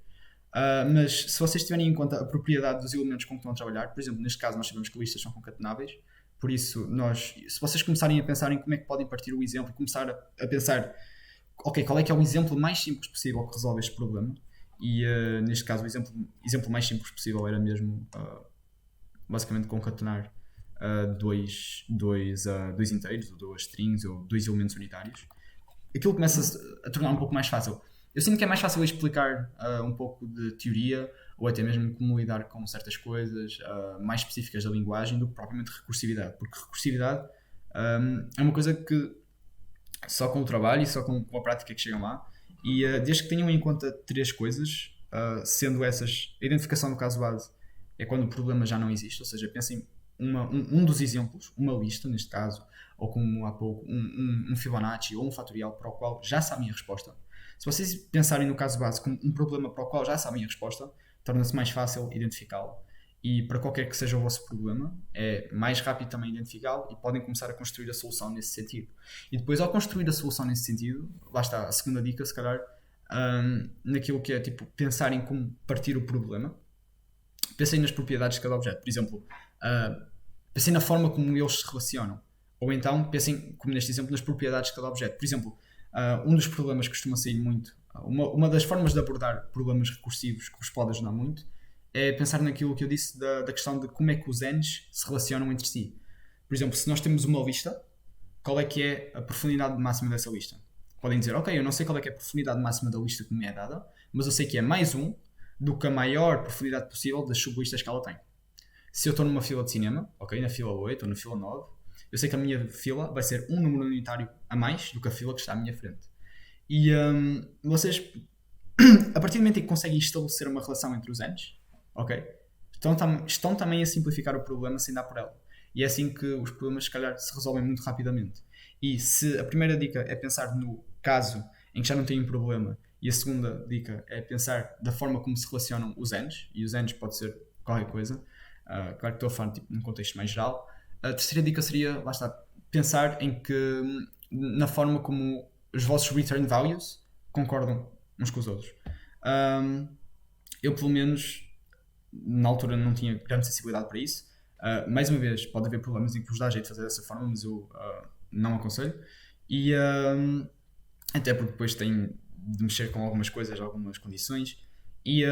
Mas se vocês tiverem em conta a propriedade dos elementos com que estão a trabalhar, por exemplo, neste caso nós sabemos que listas são concatenáveis, por isso se vocês começarem a pensar em como é que podem partir o exemplo e começar a pensar, ok, qual é que é o exemplo mais simples possível que resolve este problema, e neste caso o exemplo mais simples possível era mesmo basicamente concatenar dois inteiros, ou duas strings, ou dois elementos unitários. Aquilo começa a tornar um pouco mais fácil. Eu sinto que é mais fácil explicar um pouco de teoria ou até mesmo como lidar com certas coisas mais específicas da linguagem do que propriamente recursividade, porque recursividade é uma coisa que só com o trabalho e só com a prática que chegam lá, e desde que tenham em conta três coisas, sendo essas a identificação do caso base é quando o problema já não existe, ou seja, pensem um dos exemplos, uma lista neste caso, ou como há pouco um Fibonacci ou um fatorial para o qual já sabem a resposta. Se vocês pensarem no caso base como um problema para o qual já sabem a resposta, torna-se mais fácil identificá-lo. E para qualquer que seja o vosso problema, é mais rápido também identificá-lo e podem começar a construir a solução nesse sentido. E depois, ao construir a solução nesse sentido, lá está a segunda dica, se calhar, naquilo que é tipo pensar em como partir o problema. Pensem nas propriedades de cada objeto. Por exemplo, pensem na forma como eles se relacionam. Ou então pensem, como neste exemplo, nas propriedades de cada objeto. Por exemplo, um dos problemas que costuma sair muito, uma das formas de abordar problemas recursivos que vos pode ajudar muito, é pensar naquilo que eu disse da questão de como é que os n's se relacionam entre si. Por exemplo, se nós temos uma lista, qual é que é a profundidade máxima dessa lista? Podem dizer, ok, eu não sei qual é que é a profundidade máxima da lista que me é dada, mas eu sei que é mais 1 do que a maior profundidade possível das sublistas que ela tem. Se eu estou numa fila de cinema, ok, na fila 8 ou na fila 9, eu sei que a minha fila vai ser um número unitário a mais do que a fila que está à minha frente. E vocês, a partir do momento em que conseguem estabelecer uma relação entre os N's, ok, estão também a simplificar o problema sem dar por ela. E é assim que os problemas, se calhar, se resolvem muito rapidamente. E se a primeira dica é pensar no caso em que já não tem um problema, e a segunda dica é pensar da forma como se relacionam os N's, e os N's pode ser qualquer coisa, claro que estou a falar tipo, num contexto mais geral. A terceira dica seria, lá está, pensar na forma como os vossos return values concordam uns com os outros. Eu, pelo menos, na altura não tinha grande sensibilidade para isso. Mais uma vez, pode haver problemas em que vos dá jeito de fazer dessa forma, mas eu não aconselho. E até porque depois tem de mexer com algumas coisas, algumas condições. E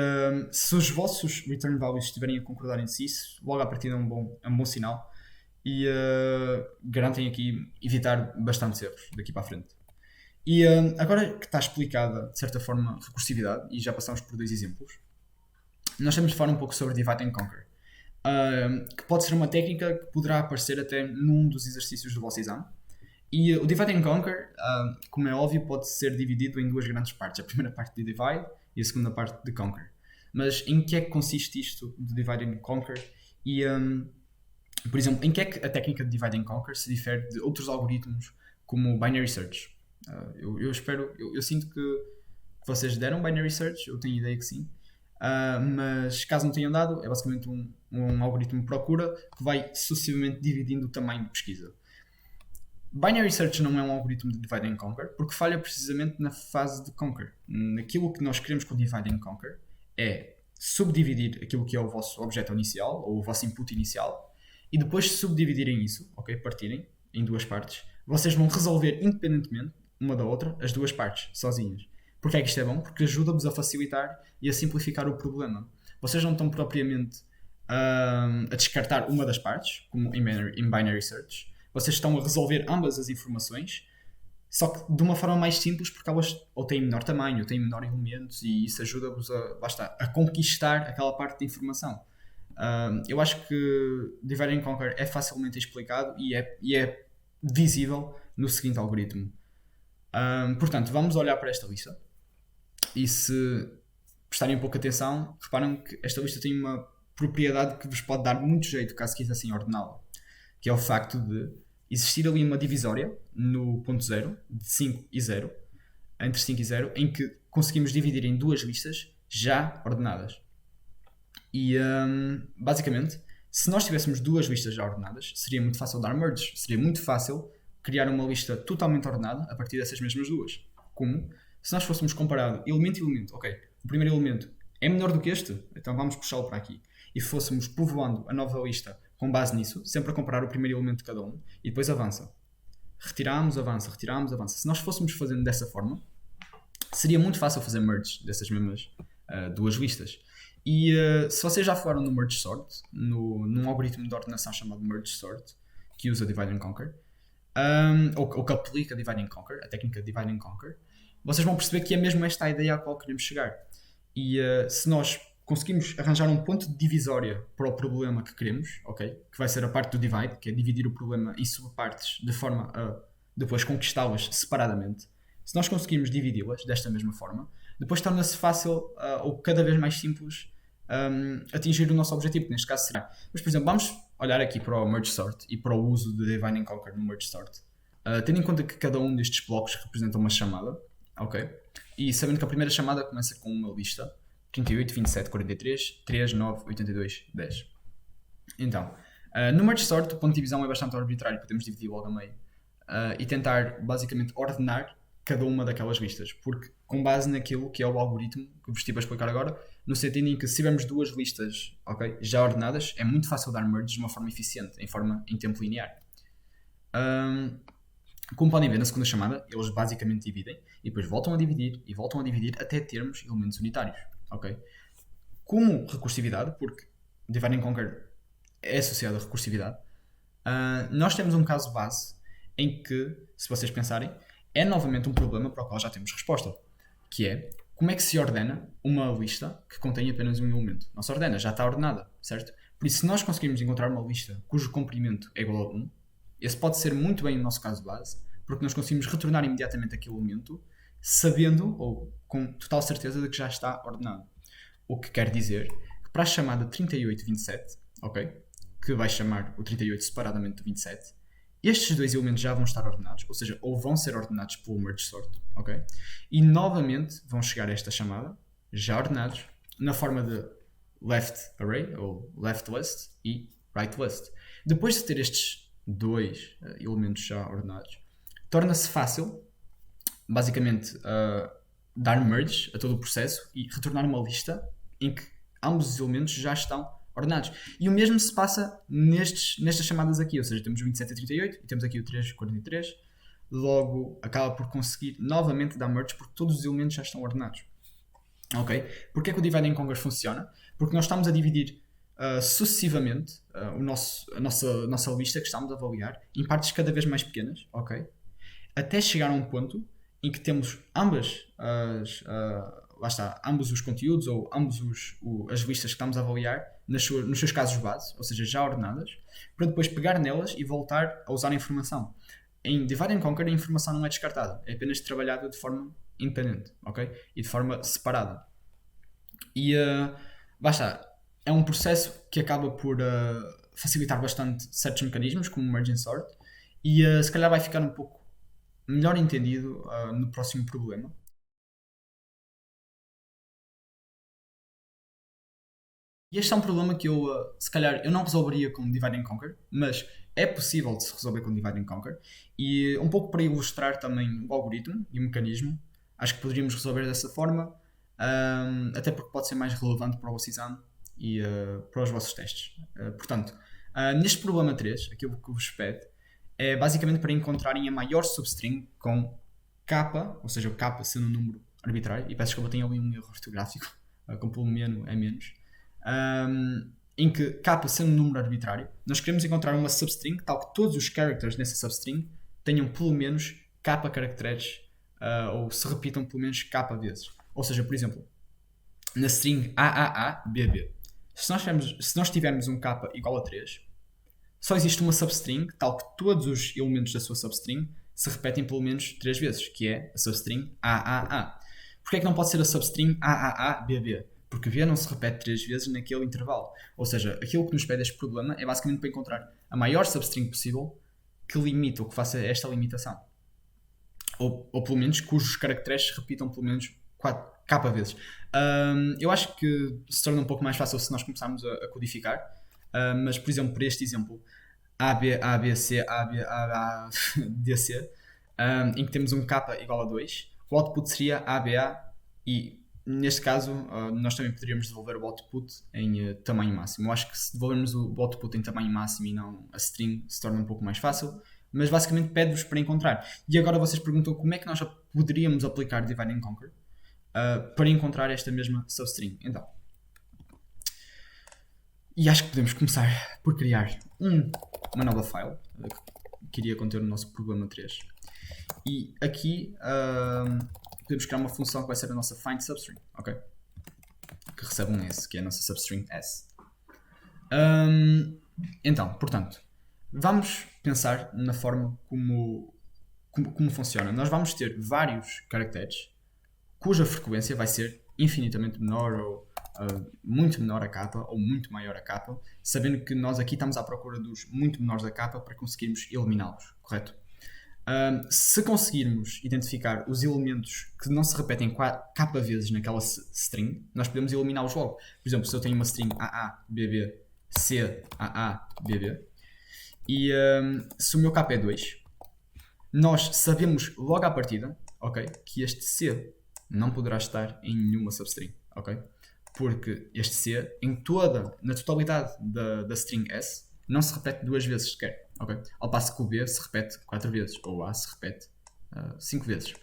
se os vossos return values estiverem a concordar em si, isso logo à partida é um bom sinal. E garantem aqui evitar bastantes erros daqui para a frente. E agora que está explicada, de certa forma, recursividade, e já passamos por 2 exemplos, nós temos de falar um pouco sobre Divide and Conquer, que pode ser uma técnica que poderá aparecer até num dos exercícios do vosso exame. E o Divide and Conquer, como é óbvio, pode ser dividido em 2 grandes partes. A primeira parte de Divide e a segunda parte de Conquer. Mas em que é que consiste isto de Divide and Conquer? E, por exemplo, em que é que a técnica de Divide and Conquer se difere de outros algoritmos como o Binary Search? Eu sinto que vocês deram Binary Search, eu tenho ideia que sim. Mas caso não tenham dado, é basicamente um algoritmo de procura que vai sucessivamente dividindo o tamanho de pesquisa. Binary Search não é um algoritmo de Divide and Conquer porque falha precisamente na fase de Conquer. Naquilo que nós queremos com Divide and Conquer é subdividir aquilo que é o vosso objeto inicial ou o vosso input inicial e depois de subdividirem isso, ok, partirem em 2 partes, vocês vão resolver independentemente uma da outra as 2 partes, sozinhas. Porquê é que isto é bom? Porque ajuda-vos a facilitar e a simplificar o problema. Vocês não estão propriamente a descartar uma das partes, como em Binary Search. Vocês estão a resolver ambas as informações, só que de uma forma mais simples, porque elas ou têm menor tamanho, ou têm menor elementos, e isso ajuda-vos a conquistar aquela parte de informação. Eu acho que Divide and Conquer é facilmente explicado e é visível no seguinte algoritmo. Portanto, vamos olhar para esta lista e se prestarem um pouco de atenção, reparam que esta lista tem uma propriedade que vos pode dar muito jeito caso quisessem ordená-la, que é o facto de existir ali uma divisória no ponto 0, de 5 e 0, entre 5 e 0, em que conseguimos dividir em 2 listas já ordenadas. E basicamente, se nós tivéssemos 2 listas já ordenadas, seria muito fácil dar merge, seria muito fácil criar uma lista totalmente ordenada a partir dessas mesmas 2. Como? Se nós fôssemos comparar elemento a elemento, ok, o primeiro elemento é menor do que este, então vamos puxá-lo para aqui. E fôssemos povoando a nova lista com base nisso, sempre a comparar o primeiro elemento de cada um, e depois avança. Retiramos, avança, retiramos, avança. Se nós fôssemos fazendo dessa forma, seria muito fácil fazer merge dessas mesmas 2 listas. E se vocês já falaram no Merge Sort, num algoritmo de ordenação chamado Merge Sort, que usa Divide and Conquer, ou que aplica Divide and Conquer, a técnica de Divide and Conquer, vocês vão perceber que é mesmo esta a ideia à qual queremos chegar. E se nós conseguimos arranjar um ponto de divisória para o problema que queremos, ok, que vai ser a parte do divide, que é dividir o problema em subpartes de forma a depois conquistá-las separadamente. Se nós conseguirmos dividi-las desta mesma forma, depois torna-se fácil ou cada vez mais simples atingir o nosso objetivo, que neste caso será. Mas, por exemplo, vamos olhar aqui para o Merge Sort e para o uso de Divide and Conquer no Merge Sort, tendo em conta que cada um destes blocos representa uma chamada, ok? E sabendo que a primeira chamada começa com uma lista 38, 27, 43, 3, 9, 82, 10. Então, no Merge Sort o ponto de divisão é bastante arbitrário, podemos dividir logo a meio e tentar basicamente ordenar cada uma daquelas listas, porque com base naquilo que é o algoritmo que vos estive a explicar agora, no sentido em que se tivermos 2 listas, okay, já ordenadas, é muito fácil dar merge de uma forma eficiente, em tempo linear. Como podem ver na segunda chamada, eles basicamente dividem e depois voltam a dividir e voltam a dividir até termos elementos unitários. Okay? Como recursividade, porque Divide and Conquer é associado a recursividade, nós temos um caso base em que, se vocês pensarem, é novamente um problema para o qual já temos resposta, que é como é que se ordena uma lista que contém apenas um elemento. Não se ordena, já está ordenada, certo? Por isso, se nós conseguirmos encontrar uma lista cujo comprimento é igual a 1, esse pode ser muito bem o nosso caso base, porque nós conseguimos retornar imediatamente aquele elemento, sabendo ou com total certeza de que já está ordenado. O que quer dizer que para a chamada 3827, ok? Que vai chamar o 38 separadamente do 27, estes dois elementos já vão estar ordenados, ou seja, ou vão ser ordenados pelo merge sort, ok? E novamente vão chegar a esta chamada, já ordenados, na forma de left array, ou left list, e right list. Depois de ter estes dois elementos já ordenados, torna-se fácil, basicamente, dar merge a todo o processo e retornar uma lista em que ambos os elementos já estão ordenados. E o mesmo se passa nestas chamadas aqui, ou seja, temos o 27 a 38 e temos aqui o 3 a 43, logo acaba por conseguir novamente dar merge porque todos os elementos já estão ordenados. Ok? Porquê é que o Divide and Conquer funciona? Porque nós estamos a dividir sucessivamente a nossa lista que estamos a avaliar em partes cada vez mais pequenas, ok? Até chegar a um ponto em que temos ambos os conteúdos ou as listas que estamos a avaliar nos seus casos base, ou seja, já ordenadas, para depois pegar nelas e voltar a usar a informação. Em Divide and Conquer a informação não é descartada, é apenas trabalhada de forma independente, ok? E de forma separada. E é um processo que acaba por facilitar bastante certos mecanismos, como o merge and sort, e se calhar vai ficar um pouco melhor entendido no próximo problema. E este é um problema que se calhar, eu não resolveria com Divide and Conquer, mas é possível de se resolver com Divide and Conquer. E um pouco para ilustrar também o algoritmo e o mecanismo, acho que poderíamos resolver dessa forma, até porque pode ser mais relevante para o vosso exame e para os vossos testes. Portanto, neste problema 3, aquilo que vos pede é basicamente para encontrarem a maior substring com k, ou seja, o k sendo um número arbitrário, e peço desculpa, tenho ali um erro ortográfico, com pelo menos é menos, em que k sendo um número arbitrário, nós queremos encontrar uma substring tal que todos os characters nessa substring tenham pelo menos k caracteres, ou se repitam pelo menos k vezes. Ou seja, por exemplo, na string AAABB, se nós tivermos um k igual a 3, só existe uma substring tal que todos os elementos da sua substring se repetem pelo menos 3 vezes, que é a substring AAA. Porquê é que não pode ser a substring AAABB? Porque B não se repete 3 vezes naquele intervalo. Ou seja, aquilo que nos pede este problema é basicamente para encontrar a maior substring possível que limite ou que faça esta limitação. Ou pelo menos cujos caracteres se repitam pelo menos k vezes. Eu acho que se torna um pouco mais fácil se nós começarmos a codificar. Mas, por exemplo, para este exemplo, AB, ABC, AB, AA, DC, em que temos um k igual a 2, o output seria ABA e, neste caso, nós também poderíamos devolver o output em tamanho máximo. Eu acho que se devolvermos o output em tamanho máximo e não a string, se torna um pouco mais fácil, mas basicamente pede-vos para encontrar. E agora vocês perguntam como é que nós poderíamos aplicar Divide and Conquer para encontrar esta mesma substring. Então, e acho que podemos começar por criar uma nova file que iria conter o nosso problema 3. E aqui podemos criar uma função que vai ser a nossa find substring, ok? Que recebe um S, que é a nossa substring S. Então, portanto, vamos pensar na forma como funciona. Nós vamos ter vários caracteres cuja frequência vai ser infinitamente menor ou muito menor a k ou muito maior a k, sabendo que nós aqui estamos à procura dos muito menores a k para conseguirmos eliminá-los, correto? Se conseguirmos identificar os elementos que não se repetem k vezes naquela string, nós podemos eliminá-los logo. Por exemplo, se eu tenho uma string AABB, C, AABB, e se o meu k é 2, nós sabemos logo à partida, ok, que este C não poderá estar em nenhuma substring, ok? Porque este C, na totalidade da string S, não se repete 2 vezes sequer, ok? Ao passo que o B se repete 4 vezes, ou o A se repete 5 vezes.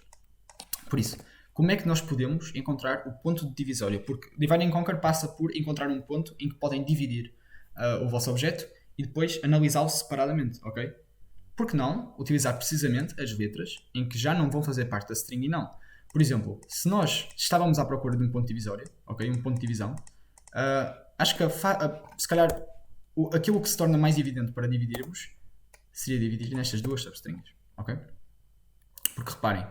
Por isso, como é que nós podemos encontrar o ponto de divisória? Porque Divide and Conquer passa por encontrar um ponto em que podem dividir o vosso objeto e depois analisá-lo separadamente, ok? Por que não utilizar precisamente as letras em que já não vão fazer parte da string e não? Por exemplo, se nós estávamos à procura de um ponto divisório, ok, um ponto de divisão, acho que se calhar aquilo que se torna mais evidente para dividirmos seria dividir nestas duas substrings, ok? Porque reparem,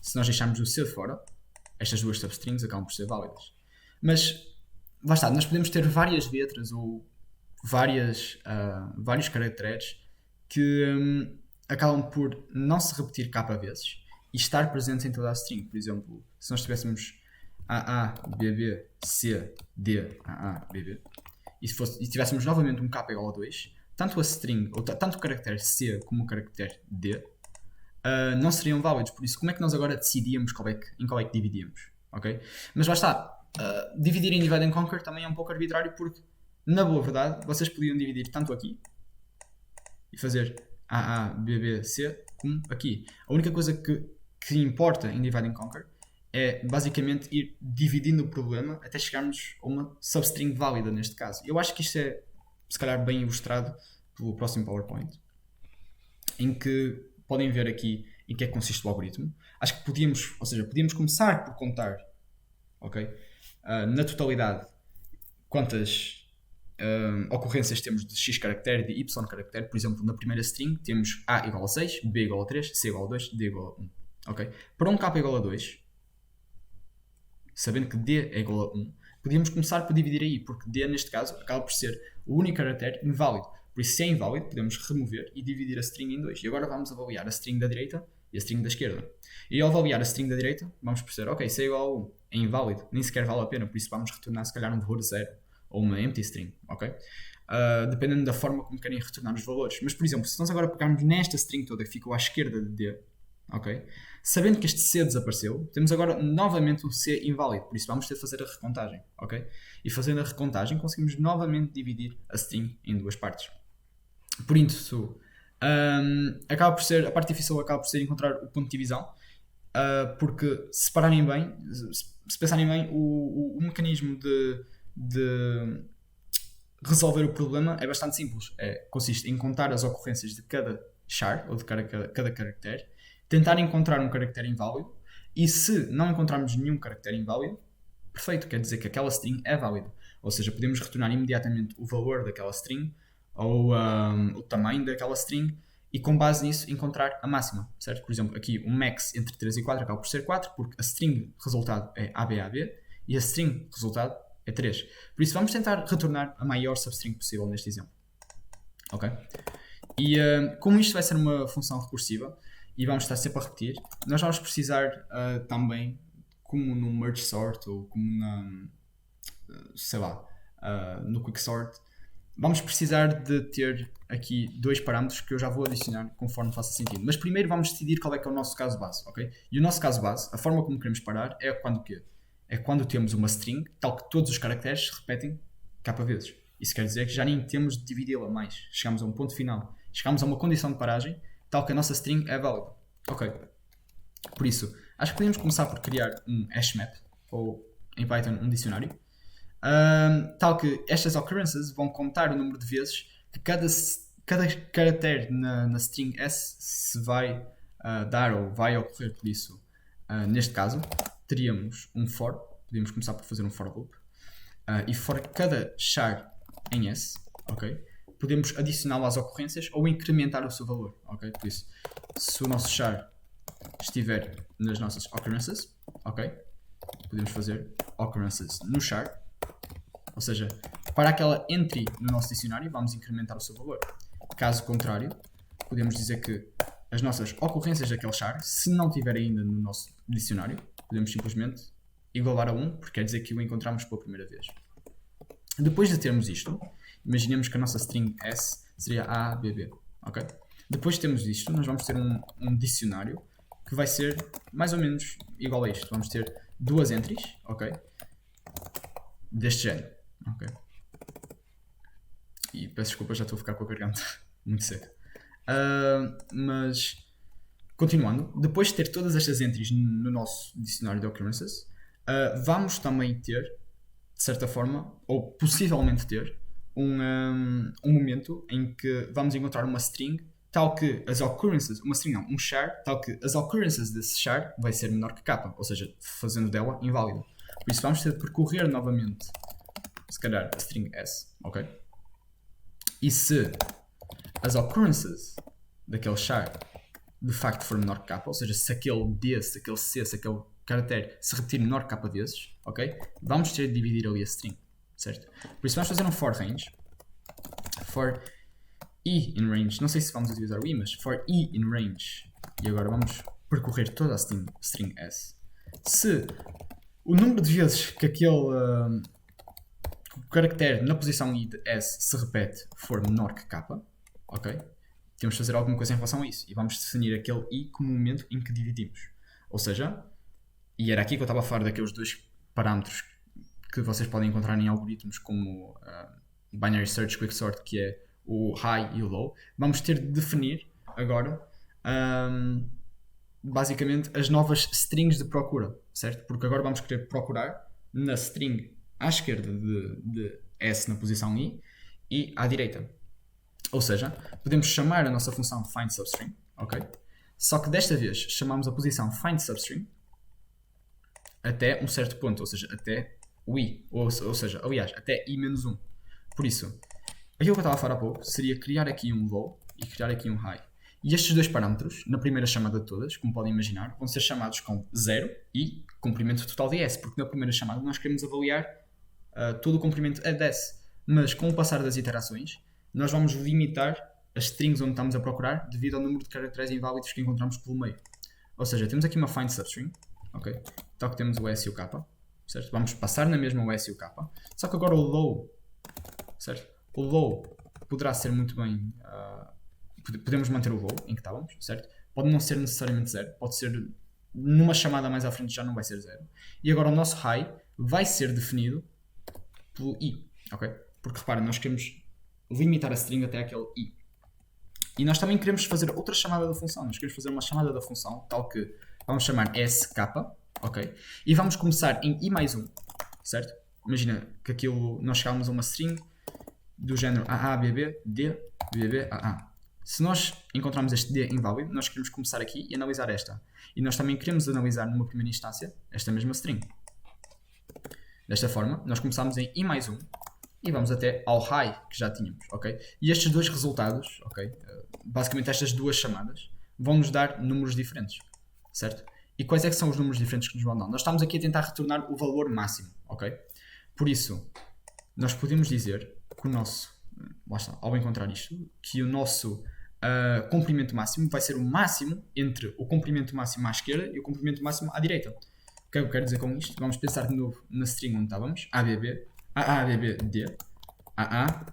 se nós deixarmos o C de fora, estas duas substrings acabam por ser válidas. Mas, lá está, nós podemos ter várias letras ou vários caracteres que acabam por não se repetir K vezes e estar presentes em toda a string. Por exemplo, se nós tivéssemos AA, BB, C, D, AA, BB, e se tivéssemos novamente um K igual a 2, tanto a string, ou tanto o caractere C como o caractere D, não seriam válidos. Por isso, como é que nós agora decidíamos em qual é que dividíamos? Okay? Mas lá está, dividir em divide and conquer também é um pouco arbitrário, porque, na boa verdade, vocês podiam dividir tanto aqui e fazer AA, BB, C, como aqui. A única coisa que importa em divide and conquer é basicamente ir dividindo o problema até chegarmos a uma substring válida neste caso. Eu acho que isto é, se calhar, bem ilustrado pelo próximo PowerPoint, em que podem ver aqui em que é que consiste o algoritmo. Acho que podíamos começar por contar, ok, na totalidade quantas ocorrências temos de x caractere e de y caractere. Por exemplo, na primeira string temos a igual a 6, b igual a 3, c igual a 2, d igual a 1. Okay? Para um k igual a 2, sabendo que d é igual a 1, podíamos começar por dividir aí, porque d neste caso acaba por ser o único caractere inválido. Por isso, se é inválido, podemos remover e dividir a string em 2. E agora vamos avaliar a string da direita e a string da esquerda. E ao avaliar a string da direita, vamos perceber, ok, se é igual a 1, é inválido, nem sequer vale a pena, por isso vamos retornar se calhar um valor 0 ou uma empty string, ok? Dependendo da forma como querem retornar os valores. Mas, por exemplo, se nós agora pegarmos nesta string toda que ficou à esquerda de D, ok? Sabendo que este C desapareceu, temos agora novamente um C inválido, por isso vamos ter de fazer a recontagem, ok? E fazendo a recontagem conseguimos novamente dividir a string em duas partes. Por isso, a parte difícil acaba por ser encontrar o ponto de divisão, porque se pararem bem, se pensarem bem, o mecanismo de resolver o problema é bastante simples. Consiste em contar as ocorrências de cada char, ou de cada caractere, tentar encontrar um caractere inválido, e se não encontrarmos nenhum caractere inválido, perfeito, quer dizer que aquela string é válida. Ou seja, podemos retornar imediatamente o valor daquela string, ou o tamanho daquela string, e com base nisso encontrar a máxima, certo? Por exemplo, aqui o max entre 3 e 4 acaba por ser 4, porque a string resultado é ABAB e a string resultado é 3. Por isso vamos tentar retornar a maior substring possível neste exemplo. Ok? E como isto vai ser uma função recursiva e vamos estar sempre a repetir, nós vamos precisar também, como no merge sort ou como no quicksort, vamos precisar de ter aqui dois parâmetros que eu já vou adicionar conforme faça sentido. Mas primeiro vamos decidir qual é que é o nosso caso base, ok? E o nosso caso base, a forma como queremos parar é quando o quê? É quando temos uma string tal que todos os caracteres se repetem k vezes. Isso quer dizer que já nem temos de dividi-la mais. Chegamos a um ponto final. Chegamos a uma condição de paragem tal que a nossa string é válida. Ok. Por isso, acho que podemos começar por criar um hashmap, ou em Python um dicionário, tal que estas occurrences vão contar o número de vezes que cada caractere na string S se vai dar ou vai ocorrer. Por isso, neste caso, teríamos um for, podíamos começar por fazer um for loop, e for cada char em S, ok? Podemos adicioná-lo às ocorrências ou incrementar o seu valor, ok? Por isso, se o nosso char estiver nas nossas occurrences, ok? Podemos fazer occurrences no char, ou seja, para aquela entry no nosso dicionário vamos incrementar o seu valor. Caso contrário, podemos dizer que as nossas ocorrências daquele char, se não estiver ainda no nosso dicionário, podemos simplesmente igualar a 1, porque quer dizer que o encontramos pela primeira vez. Depois de termos isto, imaginemos que a nossa string S seria ABB, ok? Depois de termos isto, nós vamos ter um dicionário que vai ser mais ou menos igual a isto. Vamos ter duas entries, ok? Deste género, ok? E peço desculpa, já estou a ficar com a garganta muito seca. Mas, continuando, depois de ter todas estas entries no nosso dicionário de occurrences, vamos também ter, de certa forma, ou possivelmente ter, um momento em que vamos encontrar uma string tal que as occurrences, um char, tal que as occurrences desse char vai ser menor que k, ou seja, fazendo dela inválida. Por isso vamos ter de percorrer novamente, se calhar, a string S, ok? E se as occurrences daquele char de facto for menor que k, ou seja, se aquele D, se aquele C, se aquele caractere se repetir menor que k vezes, ok? Vamos ter de dividir ali a string, certo? Por isso vamos fazer um for range, for e in range, não sei se vamos utilizar o i, mas for e in range, e agora vamos percorrer toda a string s. Se o número de vezes que aquele caractere na posição i de s se repete for menor que k, ok? Temos de fazer alguma coisa em relação a isso. E vamos definir aquele i como o momento em que dividimos. Ou seja, e era aqui que eu estava a falar daqueles dois parâmetros que vocês podem encontrar em algoritmos como Binary Search, Quicksort, que é o high e o low. Vamos ter de definir agora basicamente as novas strings de procura, certo? Porque agora vamos querer procurar na string à esquerda de S na posição i e à direita. Ou seja, podemos chamar a nossa função findSubstring, ok? Só que desta vez chamamos a posição findSubstring até um certo ponto, ou seja, até o i, ou seja, aliás, até i-1. Por isso, aquilo que eu estava a falar há pouco seria criar aqui um low e criar aqui um high. E estes dois parâmetros, na primeira chamada de todas, como podem imaginar, vão ser chamados com 0 e comprimento total de S, porque na primeira chamada nós queremos avaliar todo o comprimento de S. Mas com o passar das iterações, nós vamos limitar as strings onde estamos a procurar devido ao número de caracteres inválidos que encontramos pelo meio. Ou seja, temos aqui uma find substring, ok? Então que temos o S e o K, certo? Vamos passar na mesma o S e o K, só que agora o low, certo? O low poderá ser muito bem, podemos manter o low em que estávamos, certo? Pode não ser necessariamente 0, pode ser numa chamada mais à frente já não vai ser 0. E agora o nosso high vai ser definido pelo i, ok? Porque repara, nós queremos limitar a string até aquele i. E nós também queremos fazer outra chamada da função. Nós queremos fazer uma chamada da função tal que vamos chamar sk, ok? E vamos começar em i mais 1, certo? Imagina que aquilo, nós chegávamos a uma string do género AABB, D, BB, AA. Se nós encontrarmos este D inválido, nós queremos começar aqui e analisar esta. E nós também queremos analisar numa primeira instância esta mesma string. Desta forma, nós começamos em i mais 1 e vamos até ao high que já tínhamos, ok? E estes dois resultados, ok? Basicamente estas duas chamadas vão nos dar números diferentes, certo? E quais é que são os números diferentes que nos vão dar? Nós estamos aqui a tentar retornar o valor máximo, ok? Por isso, nós podemos dizer que o nosso, lá está, ao encontrar isto, que o nosso comprimento máximo vai ser o máximo entre o comprimento máximo à esquerda e o comprimento máximo à direita. O que é que eu quero dizer com isto? Vamos pensar de novo na string onde estávamos, ABB, AABB, D, AA,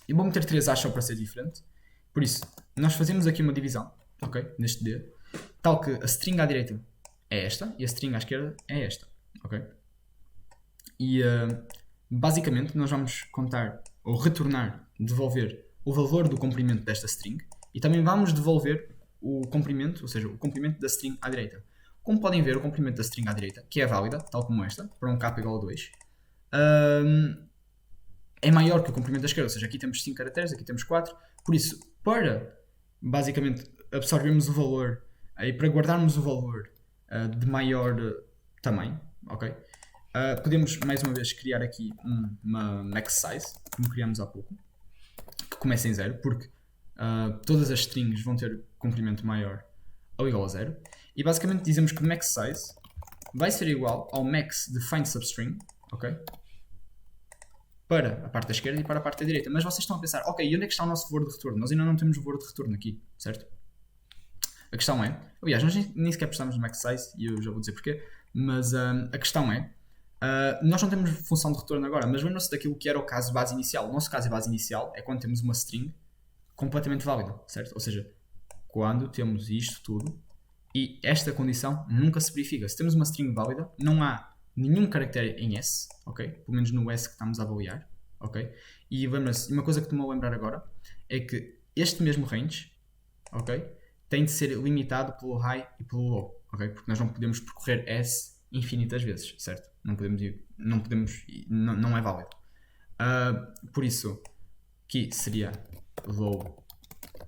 e vou meter 3 A's só para ser diferente. Por isso, nós fazemos aqui uma divisão, ok, neste D, tal que a string à direita é esta e a string à esquerda é esta, ok? E basicamente nós vamos contar ou retornar, devolver o valor do comprimento desta string e também vamos devolver o comprimento, ou seja, o comprimento da string à direita. Como podem ver, o comprimento da string à direita, que é válida, tal como esta, para um k igual a 2, é maior que o comprimento da esquerda, ou seja, aqui temos 5 caracteres, aqui temos 4, por isso, para basicamente absorvermos o valor e para guardarmos o valor de maior tamanho, ok? Podemos mais uma vez criar aqui uma max size, como criamos há pouco, que começa em 0, porque todas as strings vão ter comprimento maior ou igual a 0, e basicamente dizemos que max size vai ser igual ao max de findSubstring, ok? Para a parte da esquerda e para a parte da direita. Mas vocês estão a pensar, ok, e onde é que está o nosso valor de retorno? Nós ainda não temos o valor de retorno aqui, certo? A questão é, aliás, nós nem sequer precisamos de max size, e eu já vou dizer porquê, mas a questão é, nós não temos função de retorno agora, mas lembram-se daquilo que era o caso base inicial. O nosso caso base inicial é quando temos uma string completamente válida, certo? Ou seja, quando temos isto tudo e esta condição nunca se verifica. Se temos uma string válida, não há nenhum caractere em S, ok? Pelo menos no S que estamos a avaliar, ok? E lembra-se, uma coisa que estou-me a lembrar agora é que este mesmo range, ok? Tem de ser limitado pelo high e pelo low, ok? Porque nós não podemos percorrer S infinitas vezes, certo? Não é válido. Por isso, aqui seria low,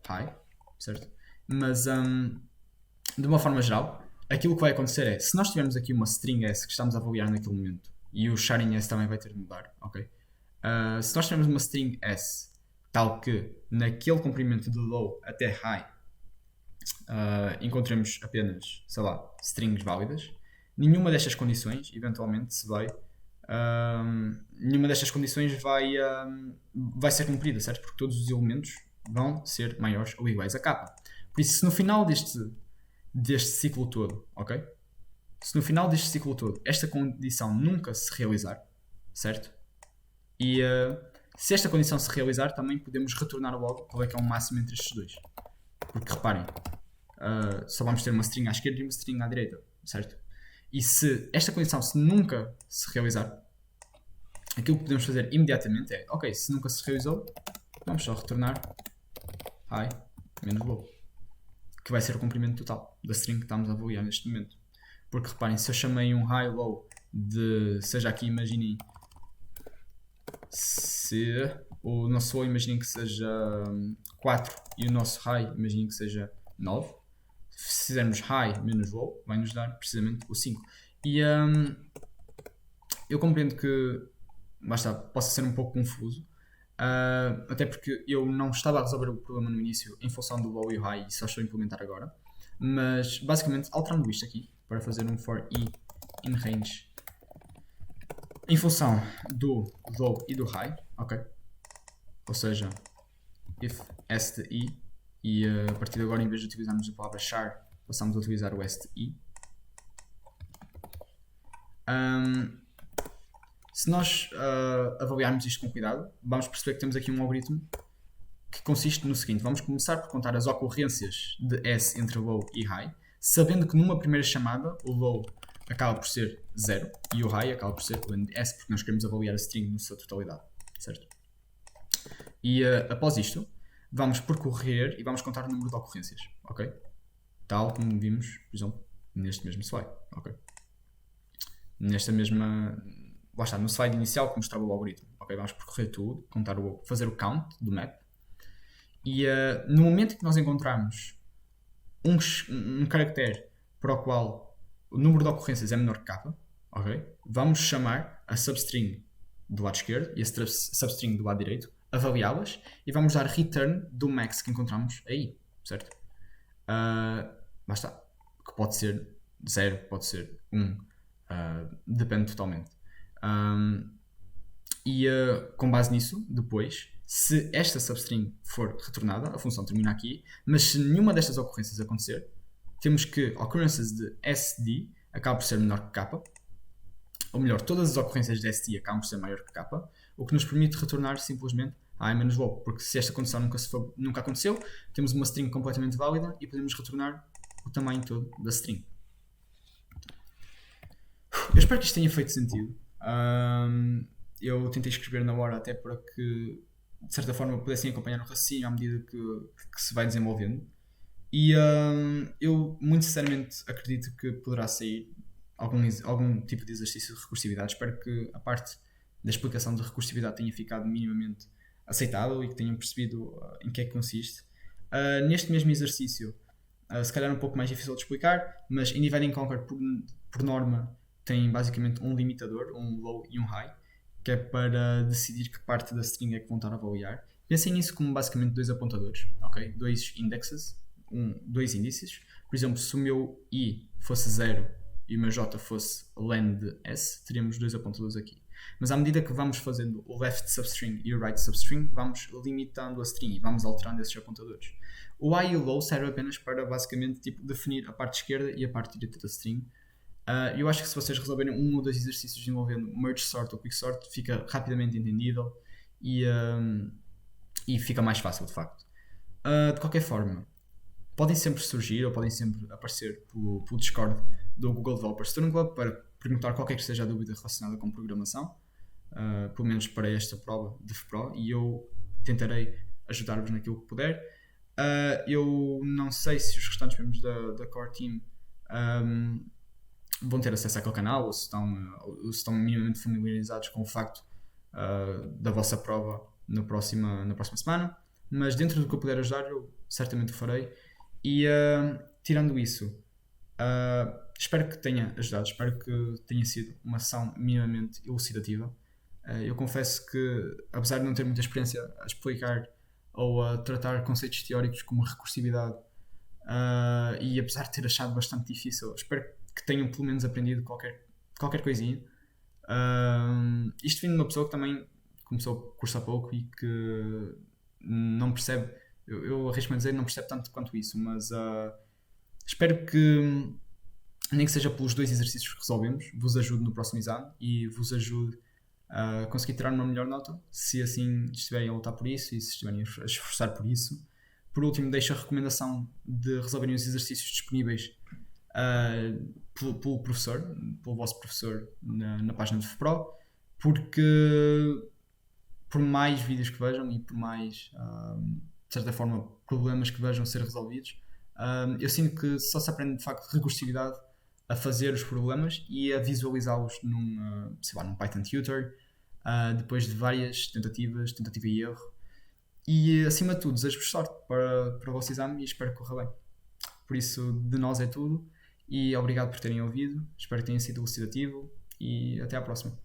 high, certo? Mas, de uma forma geral, aquilo que vai acontecer é, se nós tivermos aqui uma string S que estamos a avaliar naquele momento, e o sharing S também vai ter de mudar, ok? Se nós tivermos uma string S tal que naquele comprimento de low até high encontremos apenas, sei lá, strings válidas. Nenhuma destas condições, eventualmente, se vai, nenhuma destas condições vai ser cumprida, certo? Porque todos os elementos vão ser maiores ou iguais a k. Por isso, se no final deste ciclo todo, ok? Se no final deste ciclo todo esta condição nunca se realizar, certo? E se esta condição se realizar, também podemos retornar logo qual é que é o máximo entre estes dois. Porque reparem, só vamos ter uma string à esquerda e uma string à direita, certo? E se esta condição nunca se realizar, aquilo que podemos fazer imediatamente é, ok, se nunca se realizou, vamos só retornar high menos low, que vai ser o comprimento total da string que estamos a avaliar neste momento. Porque reparem, se eu chamei um high low de, seja aqui, imaginem, se o nosso low imaginem que seja 4 e o nosso high imaginem que seja 9, se fizermos high menos low, vai nos dar precisamente o 5. E eu compreendo que possa ser um pouco confuso, até porque eu não estava a resolver o problema no início em função do low e o high e só estou a implementar agora. Mas basicamente, alterando isto aqui para fazer um for i in range em função do low e do high, ok? Ou seja, if s de i, e a partir de agora, em vez de utilizarmos a palavra char, passamos a utilizar o s de i. Se nós avaliarmos isto com cuidado, vamos perceber que temos aqui um algoritmo que consiste no seguinte: vamos começar por contar as ocorrências de S entre low e high, sabendo que numa primeira chamada o low acaba por ser 0 e o high acaba por ser S, porque nós queremos avaliar a string na sua totalidade, certo? E após isto, vamos percorrer e vamos contar o número de ocorrências, ok? Tal como vimos, por exemplo, neste mesmo slide, ok? Nesta mesma... Lá está, no slide inicial que mostrava o algoritmo, ok? Vamos percorrer tudo, fazer o count do map. E no momento em que nós encontrarmos um caractere para o qual o número de ocorrências é menor que k, okay, vamos chamar a substring do lado esquerdo e a substring do lado direito, avaliá-las e vamos dar return do max que encontramos aí, certo? Basta, que pode ser 0, pode ser 1, depende totalmente. Com base nisso, depois, se esta substring for retornada, a função termina aqui, mas se nenhuma destas ocorrências acontecer, temos que occurrences de SD acabam por ser menor que k, ou melhor, todas as ocorrências de SD acabam por ser maior que k, o que nos permite retornar simplesmente high menos low, porque se esta condição nunca aconteceu, temos uma string completamente válida e podemos retornar o tamanho todo da string. Eu espero que isto tenha feito sentido. Eu tentei escrever na hora até para que de certa forma pudessem acompanhar o raciocínio à medida que se vai desenvolvendo, e eu muito sinceramente acredito que poderá sair algum tipo de exercício de recursividade. Espero que a parte da explicação de recursividade tenha ficado minimamente aceitável e que tenham percebido em que é que consiste. Neste mesmo exercício, se calhar um pouco mais difícil de explicar, mas em Divide and Conquer por norma tem basicamente um limitador, um low e um high, que é para decidir que parte da string é que vão estar a avaliar. Pensem nisso como basicamente dois apontadores, ok? Dois indexes, dois índices. Por exemplo, se o meu i fosse 0 e o meu j fosse len de s, teríamos dois apontadores aqui. Mas à medida que vamos fazendo o left substring e o right substring, vamos limitando a string e vamos alterando esses apontadores. O high e o low serve apenas para basicamente definir a parte esquerda e a parte direita da string. Eu acho que se vocês resolverem um ou dois exercícios envolvendo merge sort ou quick sort, fica rapidamente entendível e fica mais fácil de facto. De qualquer forma, podem sempre surgir ou podem sempre aparecer pelo Discord do Google Developer Student Club para perguntar qualquer que seja a dúvida relacionada com programação, pelo menos para esta prova de FPRO, e eu tentarei ajudar-vos naquilo que puder. Eu não sei se os restantes membros da Core Team vão ter acesso àquele canal ou se estão minimamente familiarizados com o facto da vossa prova na próxima semana, mas dentro do que eu puder ajudar eu certamente o farei. E tirando isso, espero que tenha ajudado, espero que tenha sido uma sessão minimamente elucidativa. Eu confesso que, apesar de não ter muita experiência a explicar ou a tratar conceitos teóricos como recursividade. E apesar de ter achado bastante difícil, espero que tenham pelo menos aprendido qualquer coisinha. Isto vindo de uma pessoa que também começou o curso há pouco e que não percebe, eu arrisco-me a dizer, não percebe tanto quanto isso, mas espero que, nem que seja pelos 2 exercícios que resolvemos, vos ajude no próximo exame e vos ajude a conseguir tirar uma melhor nota, se assim estiverem a lutar por isso e se estiverem a esforçar por isso. Por último, deixo a recomendação de resolverem os exercícios disponíveis pelo professor, pelo vosso professor na página do FPRO, porque por mais vídeos que vejam e por mais, de certa forma, problemas que vejam ser resolvidos, eu sinto que só se aprende de facto recursividade a fazer os problemas e a visualizá-los num Python Tutor, depois de várias tentativa e erro. E acima de tudo, desejo-vos sorte para o vosso exame e espero que corra bem. Por isso, de nós é tudo e obrigado por terem ouvido. Espero que tenha sido elucidativo e até à próxima.